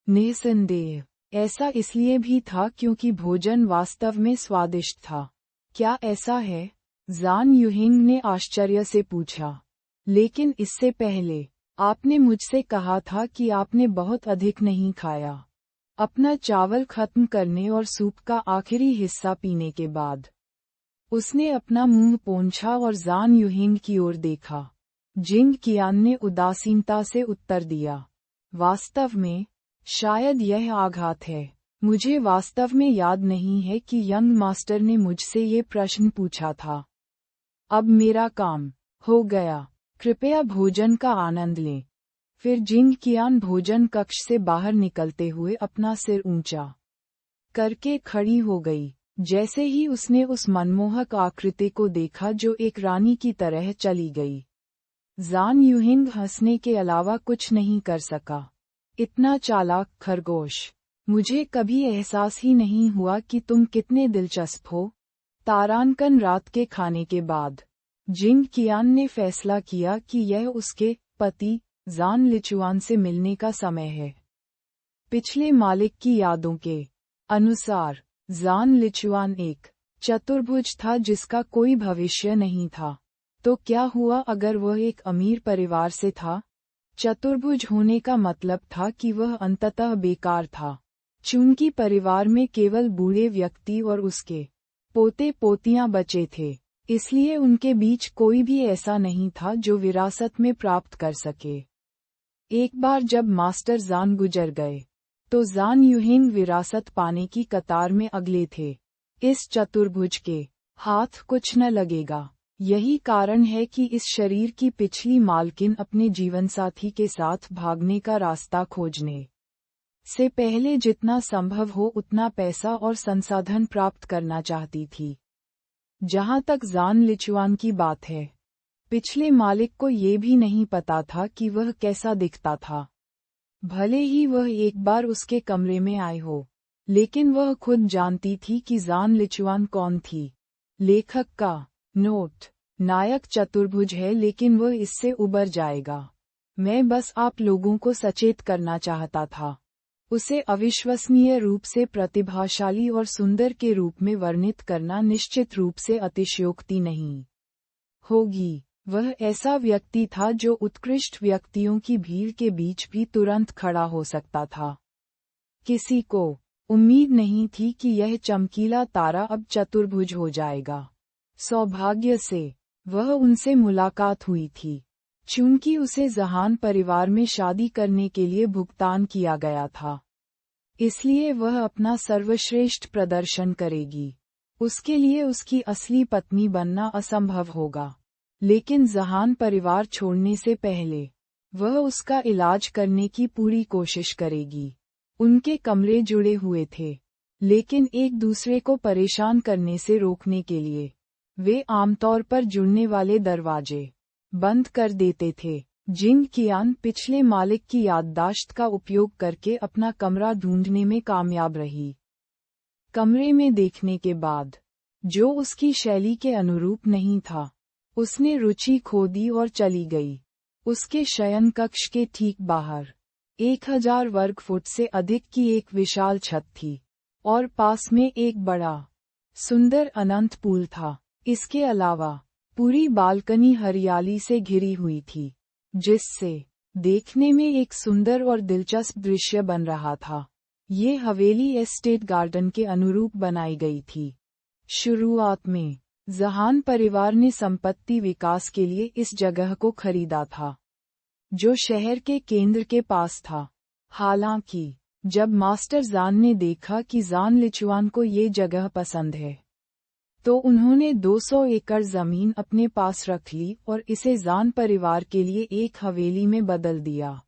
निस्संदेह ऐसा इसलिए भी था क्योंकि भोजन वास्तव में स्वादिष्ट था। क्या ऐसा है? जान यूहिंग ने आश्चर्य से पूछा। लेकिन इससे पहले आपने मुझसे कहा था कि आपने बहुत अधिक नहीं खाया। अपना चावल खत्म करने और सूप का आखिरी हिस्सा पीने के बाद उसने अपना मुंह पोंछा और जान यूहिंग की ओर देखा। जिंग कियान ने उदासीनता से उत्तर दिया, वास्तव में शायद यह आघात है। मुझे वास्तव में याद नहीं है कि यंग मास्टर ने मुझसे ये प्रश्न पूछा था। अब मेरा काम हो गया, कृपया भोजन का आनंद लें। फिर जिंग कियान भोजन कक्ष से बाहर निकलते हुए अपना सिर ऊंचा करके खड़ी हो गई। जैसे ही उसने उस मनमोहक आकृति को देखा जो एक रानी की तरह चली गई, जान यूहिंग हंसने के अलावा कुछ नहीं कर सका। इतना चालाक खरगोश, मुझे कभी एहसास ही नहीं हुआ कि तुम कितने दिलचस्प हो। तारांकन रात के खाने के बाद जिंग कियान ने फैसला किया कि यह उसके पति जान लिचुआन से मिलने का समय है। पिछले मालिक की यादों के अनुसार जान लिचुआन एक चतुर्भुज था जिसका कोई भविष्य नहीं था। तो क्या हुआ अगर वह एक अमीर परिवार से था? चतुर्भुज होने का मतलब था कि वह अंततः बेकार था। चूंकि परिवार में केवल बूढ़े व्यक्ति और उसके पोते पोतियां बचे थे, इसलिए उनके बीच कोई भी ऐसा नहीं था जो विरासत में प्राप्त कर सके। एक बार जब मास्टर जान गुजर गए, तो जान यूहिंग विरासत पाने की कतार में अगले थे। इस चतुर्भुज के हाथ कुछ न लगेगा। यही कारण है कि इस शरीर की पिछली मालकिन अपने जीवनसाथी के साथ भागने का रास्ता खोजने से पहले जितना संभव हो उतना पैसा और संसाधन प्राप्त करना चाहती थी। जहां तक जान लिचुआन की बात है, पिछले मालिक को ये भी नहीं पता था कि वह कैसा दिखता था। भले ही वह एक बार उसके कमरे में आए हो, लेकिन वह खुद जानती थी कि जान लिचुआन कौन थी। लेखक का नोट, नायक चतुर्भुज है लेकिन वह इससे उबर जाएगा। मैं बस आप लोगों को सचेत करना चाहता था। उसे अविश्वसनीय रूप से प्रतिभाशाली और सुंदर के रूप में वर्णित करना निश्चित रूप से अतिशयोक्ति नहीं होगी। वह ऐसा व्यक्ति था जो उत्कृष्ट व्यक्तियों की भीड़ के बीच भी तुरंत खड़ा हो सकता था। किसी को उम्मीद नहीं थी कि यह चमकीला तारा अब चतुर्भुज हो जाएगा। सौभाग्य से वह उनसे मुलाकात हुई थी। चूंकि उसे जहान परिवार में शादी करने के लिए भुगतान किया गया था, इसलिए वह अपना सर्वश्रेष्ठ प्रदर्शन करेगी। उसके लिए उसकी असली पत्नी बनना असंभव होगा, लेकिन जहान परिवार छोड़ने से पहले वह उसका इलाज करने की पूरी कोशिश करेगी। उनके कमरे जुड़े हुए थे, लेकिन एक दूसरे को परेशान करने से रोकने के लिए वे आमतौर पर जुड़ने वाले दरवाजे बंद कर देते थे। जिंग कियान पिछले मालिक की याददाश्त का उपयोग करके अपना कमरा ढूंढने में कामयाब रही। कमरे में देखने के बाद, जो उसकी शैली के अनुरूप नहीं था, उसने रुचि खो दी और चली गई। उसके शयन कक्ष के ठीक बाहर 1000 वर्ग फुट से अधिक की एक विशाल छत थी, और पास में एक बड़ा, सुंदर अनंत पूल था। इसके अलावा पूरी बालकनी हरियाली से घिरी हुई थी, जिससे देखने में एक सुंदर और दिलचस्प दृश्य बन रहा था। ये हवेली एस्टेट गार्डन के अनुरूप बनाई गई थी। शुरुआत में जहान परिवार ने संपत्ति विकास के लिए इस जगह को खरीदा था, जो शहर के केंद्र के पास था। हालांकि जब मास्टर जान ने देखा कि जान लिचुआन को ये जगह पसंद है, तो उन्होंने 200 एकड़ जमीन अपने पास रख ली और इसे जान परिवार के लिए एक हवेली में बदल दिया।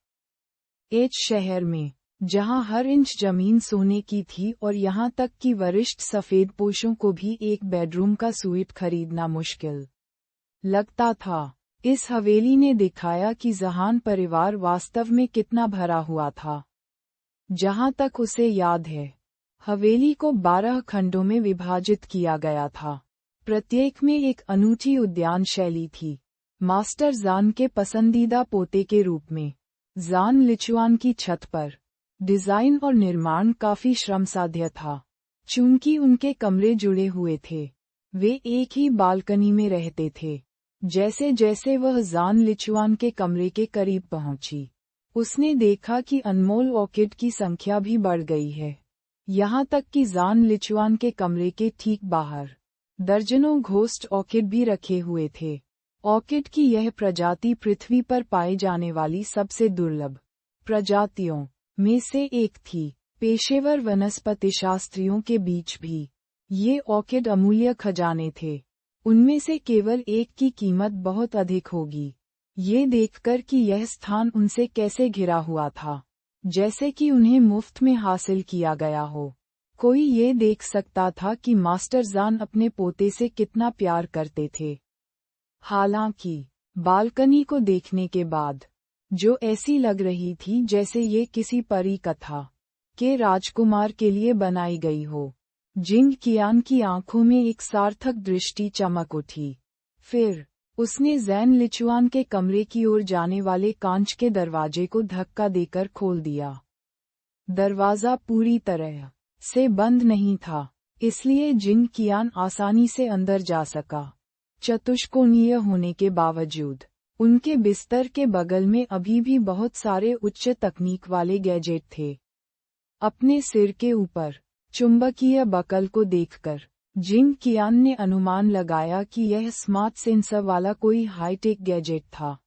एच शहर में, जहां हर इंच जमीन सोने की थी और यहां तक कि वरिष्ठ सफेदपोशों को भी एक बेडरूम का स्वीट खरीदना मुश्किल लगता था, इस हवेली ने दिखाया कि जहान परिवार वास्तव में कितना भरा हुआ था। जहां तक उसे याद है, हवेली को 12 खंडों में विभाजित किया गया था। प्रत्येक में एक अनूठी उद्यान शैली थी। मास्टर जान के पसंदीदा पोते के रूप में जान लिचुआन की छत पर डिजाइन और निर्माण काफी श्रमसाध्य था। चूंकि उनके कमरे जुड़े हुए थे, वे एक ही बालकनी में रहते थे। जैसे जैसे वह जान लिचुआन के कमरे के करीब पहुंची, उसने देखा कि अनमोल ऑर्किड की संख्या भी बढ़ गई है। यहाँ तक कि जान लिचुआन के कमरे के ठीक बाहर दर्जनों घोस्ट ऑर्किड भी रखे हुए थे। ऑर्किड की यह प्रजाति पृथ्वी पर पाए जाने वाली सबसे दुर्लभ प्रजातियों में से एक थी। पेशेवर वनस्पतिशास्त्रियों के बीच भी ये ऑर्किड अमूल्य खजाने थे। उनमें से केवल एक की कीमत बहुत अधिक होगी। ये देखकर कि यह स्थान उनसे कैसे घिरा हुआ था, जैसे कि उन्हें मुफ्त में हासिल किया गया हो, कोई ये देख सकता था कि मास्टर जान अपने पोते से कितना प्यार करते थे। हालांकि बालकनी को देखने के बाद, जो ऐसी लग रही थी जैसे ये किसी परी कथा के राजकुमार के लिए बनाई गई हो, जिंग कियान की आंखों में एक सार्थक दृष्टि चमक उठी। फिर उसने जैन लिचुआन के कमरे की ओर जाने वाले कांच के दरवाजे को धक्का देकर खोल दिया। दरवाजा पूरी तरह से बंद नहीं था, इसलिए जिंग कियान आसानी से अंदर जा सका। चतुष्कोणीय होने के बावजूद उनके बिस्तर के बगल में अभी भी बहुत सारे उच्च तकनीक वाले गैजेट थे। अपने सिर के ऊपर चुंबकीय बकल को देखकर जिंग कियान ने अनुमान लगाया कि यह स्मार्ट सेंसर वाला कोई हाईटेक गैजेट था।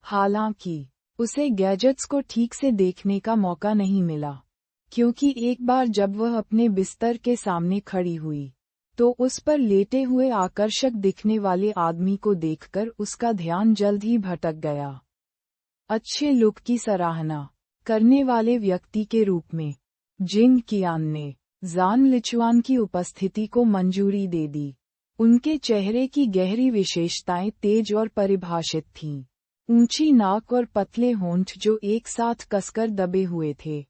हालांकि उसे गैजेट्स को ठीक से देखने का मौका नहीं मिला, क्योंकि एक बार जब वह अपने बिस्तर के सामने खड़ी हुई, तो उस पर लेटे हुए आकर्षक दिखने वाले आदमी को देखकर उसका ध्यान जल्द ही भटक गया। अच्छे लुक की सराहना करने वाले व्यक्ति के रूप में जिंग कियान ने जान लिचुआन की उपस्थिति को मंजूरी दे दी। उनके चेहरे की गहरी विशेषताएं तेज और परिभाषित थीं। ऊंची नाक और पतले होंठ जो एक साथ कसकर दबे हुए थे।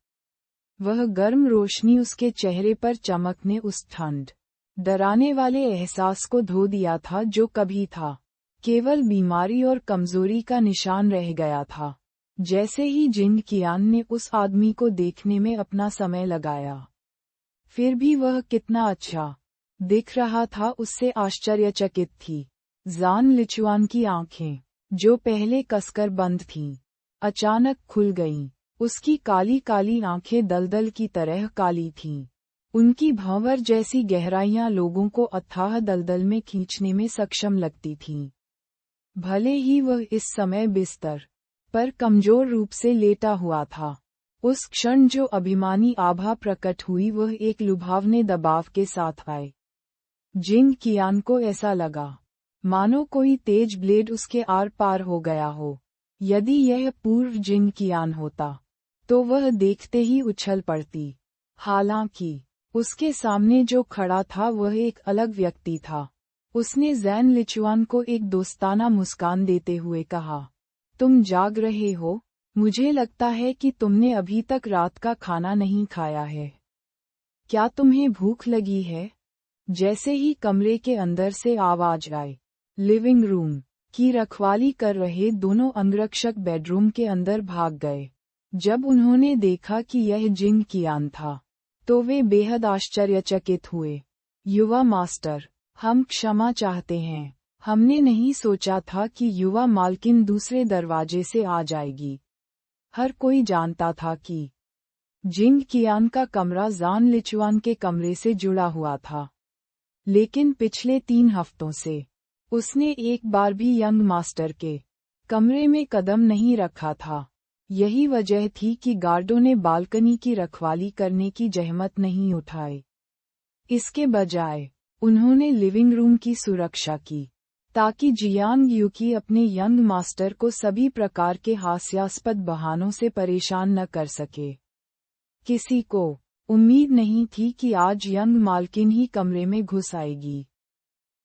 वह गर्म रोशनी उसके चेहरे पर चमकने उस ठंड, डराने वाले एहसास को धो दिया था जो कभी था। केवल बीमारी और कमजोरी का निशान रह गया था। जैसे ही जिंग कियान ने उस आदमी को देखने में अपना समय लगाया, फिर भी वह कितना अच्छा दिख रहा था उससे आश्चर्यचकित थी। जान लिचुआन की आंखें, जो पहले कसकर बंद थीं, अचानक खुल गईं। उसकी काली काली आंखें दलदल की तरह काली थीं। उनकी भंवर जैसी गहराइयां लोगों को अथाह दलदल में खींचने में सक्षम लगती थीं। भले ही वह इस समय बिस्तर पर कमजोर रूप से लेटा हुआ था, उस क्षण जो अभिमानी आभा प्रकट हुई वह एक लुभावने दबाव के साथ आए। जिंग कियान को ऐसा लगा मानो कोई तेज ब्लेड उसके आर पार हो गया हो। यदि यह पूर्व जिंग कियान होता, तो वह देखते ही उछल पड़ती। हालांकि उसके सामने जो खड़ा था वह एक अलग व्यक्ति था। उसने जैन लिचुआन को एक दोस्ताना मुस्कान देते हुए कहा, तुम जाग रहे हो? मुझे लगता है कि तुमने अभी तक रात का खाना नहीं खाया है। क्या तुम्हें भूख लगी है? जैसे ही कमरे के अंदर से आवाज आई, लिविंग रूम की रखवाली कर रहे दोनों अंगरक्षक बेडरूम के अंदर भाग गए। जब उन्होंने देखा कि यह जिंग कियान था, तो वे बेहद आश्चर्यचकित हुए। युवा मास्टर, हम क्षमा चाहते हैं। हमने नहीं सोचा था कि युवा मालकिन दूसरे दरवाजे से आ जाएगी। हर कोई जानता था कि जिंग कियान का कमरा जान लिचुआन के कमरे से जुड़ा हुआ था, लेकिन पिछले 3 हफ्तों से उसने एक बार भी यंग मास्टर के कमरे में कदम नहीं रखा था। यही वजह थी कि गार्डों ने बालकनी की रखवाली करने की जहमत नहीं उठाई। इसके बजाय उन्होंने लिविंग रूम की सुरक्षा की, ताकि जियांग यूकी अपने यंग मास्टर को सभी प्रकार के हास्यास्पद बहानों से परेशान न कर सके। किसी को उम्मीद नहीं थी कि आज यंग मालकिन ही कमरे में घुस आएगी।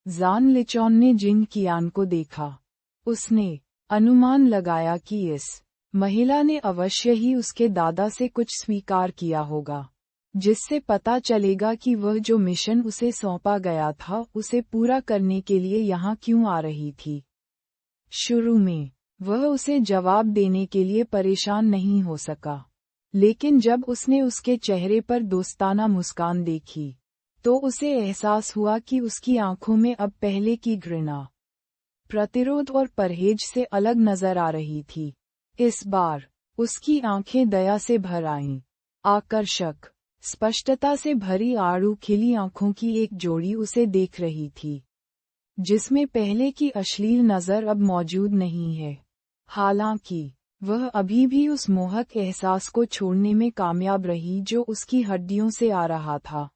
जान लिचॉन ने जिंग कियान को देखा। उसने अनुमान लगाया कि इस महिला ने अवश्य ही उसके दादा से कुछ स्वीकार किया होगा, जिससे पता चलेगा कि वह जो मिशन उसे सौंपा गया था उसे पूरा करने के लिए यहाँ क्यों आ रही थी। शुरू में वह उसे जवाब देने के लिए परेशान नहीं हो सका, लेकिन जब उसने उसके चेहरे पर दोस्ताना मुस्कान देखी, तो उसे एहसास हुआ कि उसकी आंखों में अब पहले की घृणा, प्रतिरोध और परहेज से अलग नजर आ रही थी। इस बार उसकी आंखें दया से भर आईं। आकर्षक, स्पष्टता से भरी आड़ू खिली आंखों की एक जोड़ी उसे देख रही थी, जिसमें पहले की अश्लील नजर अब मौजूद नहीं है। हालांकि वह अभी भी उस मोहक एहसास को छोड़ने में कामयाब रही जो उसकी हड्डियों से आ रहा था।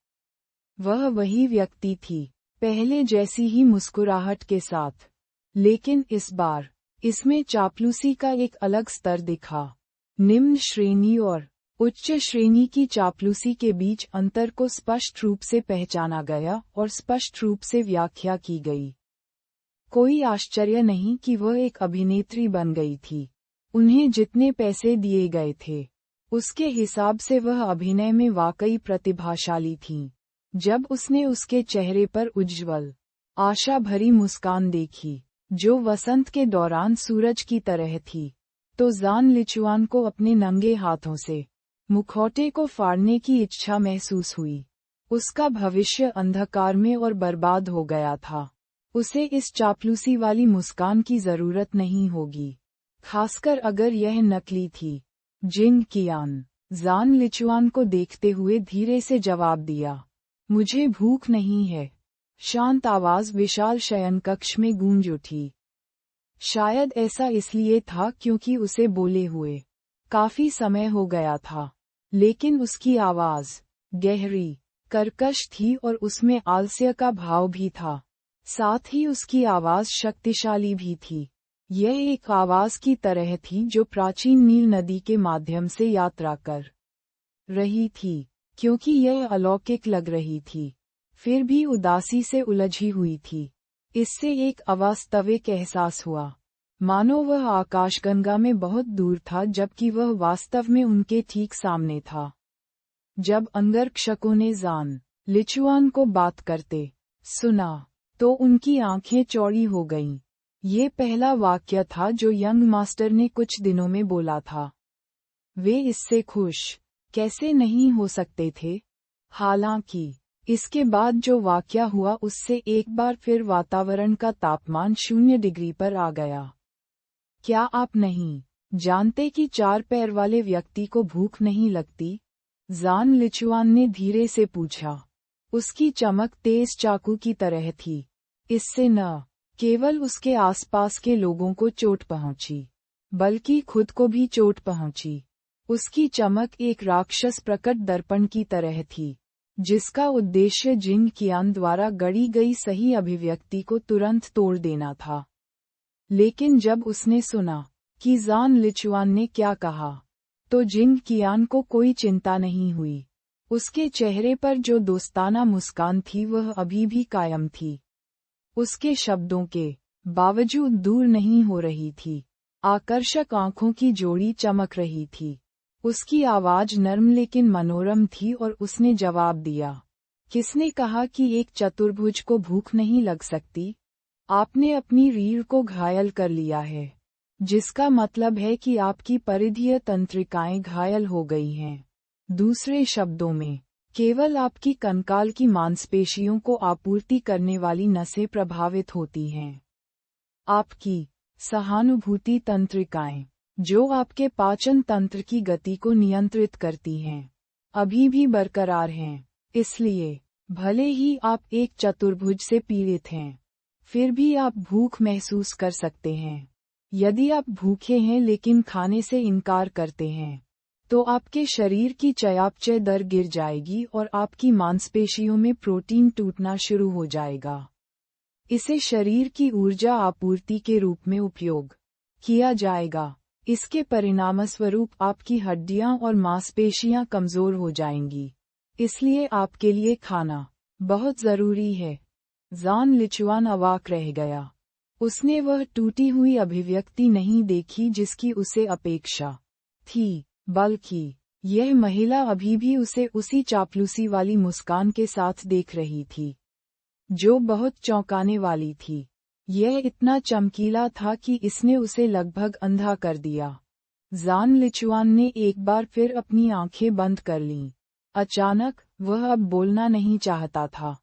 वह वही व्यक्ति थी, पहले जैसी ही मुस्कुराहट के साथ, लेकिन इस बार इसमें चापलूसी का एक अलग स्तर दिखा। निम्न श्रेणी और उच्च श्रेणी की चापलूसी के बीच अंतर को स्पष्ट रूप से पहचाना गया और स्पष्ट रूप से व्याख्या की गई। कोई आश्चर्य नहीं कि वह एक अभिनेत्री बन गई थी। उन्हें जितने पैसे दिए गए थे, उसके हिसाब से वह अभिनय में वाकई प्रतिभाशाली थीं। जब उसने उसके चेहरे पर उज्ज्वल, आशा भरी मुस्कान देखी, जो वसंत के दौरान सूरज की तरह थी, तो जान लिचुआन को अपने नंगे हाथों से मुखौटे को फाड़ने की इच्छा महसूस हुई। उसका भविष्य अंधकार में और बर्बाद हो गया था। उसे इस चापलूसी वाली मुस्कान की जरूरत नहीं होगी, खासकर अगर यह नकली थी। जिंग कियान जान लिचुआन को देखते हुए धीरे से जवाब दिया, मुझे भूख नहीं है। शांत आवाज विशाल शयन कक्ष में गूंज उठी। शायद ऐसा इसलिए था क्योंकि उसे बोले हुए काफी समय हो गया था, लेकिन उसकी आवाज गहरी, कर्कश थी और उसमें आलस्य का भाव भी था। साथ ही उसकी आवाज शक्तिशाली भी थी। यह एक आवाज की तरह थी जो प्राचीन नील नदी के माध्यम से यात्रा कर रही थी, क्योंकि यह अलौकिक लग रही थी, फिर भी उदासी से उलझी हुई थी। इससे एक अवास्तविक एहसास हुआ, मानो वह आकाशगंगा में बहुत दूर था जबकि वह वास्तव में उनके ठीक सामने था। जब अंगरक्षकों ने जान लिचुआन को बात करते सुना, तो उनकी आंखें चौड़ी हो गईं। ये पहला वाक्य था जो यंग मास्टर ने कुछ दिनों में बोला था। वे इससे खुश कैसे नहीं हो सकते थे? हालांकि इसके बाद जो वाकया हुआ उससे एक बार फिर वातावरण का तापमान 0 डिग्री पर आ गया। क्या आप नहीं जानते कि 4 पैर वाले व्यक्ति को भूख नहीं लगती? जान लिचुआन ने धीरे से पूछा। उसकी चमक तेज चाकू की तरह थी। इससे न केवल उसके आसपास के लोगों को चोट पहुंची, बल्कि खुद को भी चोट पहुंची। उसकी चमक एक राक्षस प्रकट दर्पण की तरह थी, जिसका उद्देश्य जिंग कियान द्वारा गढ़ी गई सही अभिव्यक्ति को तुरंत तोड़ देना था। लेकिन जब उसने सुना कि जान लिचुआन ने क्या कहा, तो जिंग कियान को कोई चिंता नहीं हुई। उसके चेहरे पर जो दोस्ताना मुस्कान थी वह अभी भी कायम थी। उसके शब्दों के बावजूद दूर नहीं हो रही थी। आकर्षक आंखों की जोड़ी चमक रही थी। उसकी आवाज नर्म लेकिन मनोरम थी और उसने जवाब दिया, किसने कहा कि एक चतुर्भुज को भूख नहीं लग सकती? आपने अपनी रीढ़ को घायल कर लिया है, जिसका मतलब है कि आपकी परिधीय तंत्रिकाएं घायल हो गई हैं। दूसरे शब्दों में, केवल आपकी कंकाल की मांसपेशियों को आपूर्ति करने वाली नसें प्रभावित होती हैं। आपकी सहानुभूति तंत्रिकाएं, जो आपके पाचन तंत्र की गति को नियंत्रित करती हैं, अभी भी बरकरार हैं। इसलिए, भले ही आप एक चतुर्भुज से पीड़ित हैं, फिर भी आप भूख महसूस कर सकते हैं। यदि आप भूखे हैं लेकिन खाने से इनकार करते हैं, तो आपके शरीर की चयापचय दर गिर जाएगी और आपकी मांसपेशियों में प्रोटीन टूटना शुरू हो जाएगा। इसे शरीर की ऊर्जा आपूर्ति के रूप में उपयोग किया जाएगा। इसके परिणामस्वरूप आपकी हड्डियां और मांसपेशियां कमजोर हो जाएंगी। इसलिए आपके लिए खाना बहुत जरूरी है। ज़ान लिचुआन अवाक रह गया। उसने वह टूटी हुई अभिव्यक्ति नहीं देखी जिसकी उसे अपेक्षा थी, बल्कि यह महिला अभी भी उसे उसी चापलूसी वाली मुस्कान के साथ देख रही थी, जो बहुत चौंकाने वाली थी। यह इतना चमकीला था कि इसने उसे लगभग अंधा कर दिया। ज़ान लिचुआन ने एक बार फिर अपनी आंखें बंद कर लीं। अचानक, वह अब बोलना नहीं चाहता था।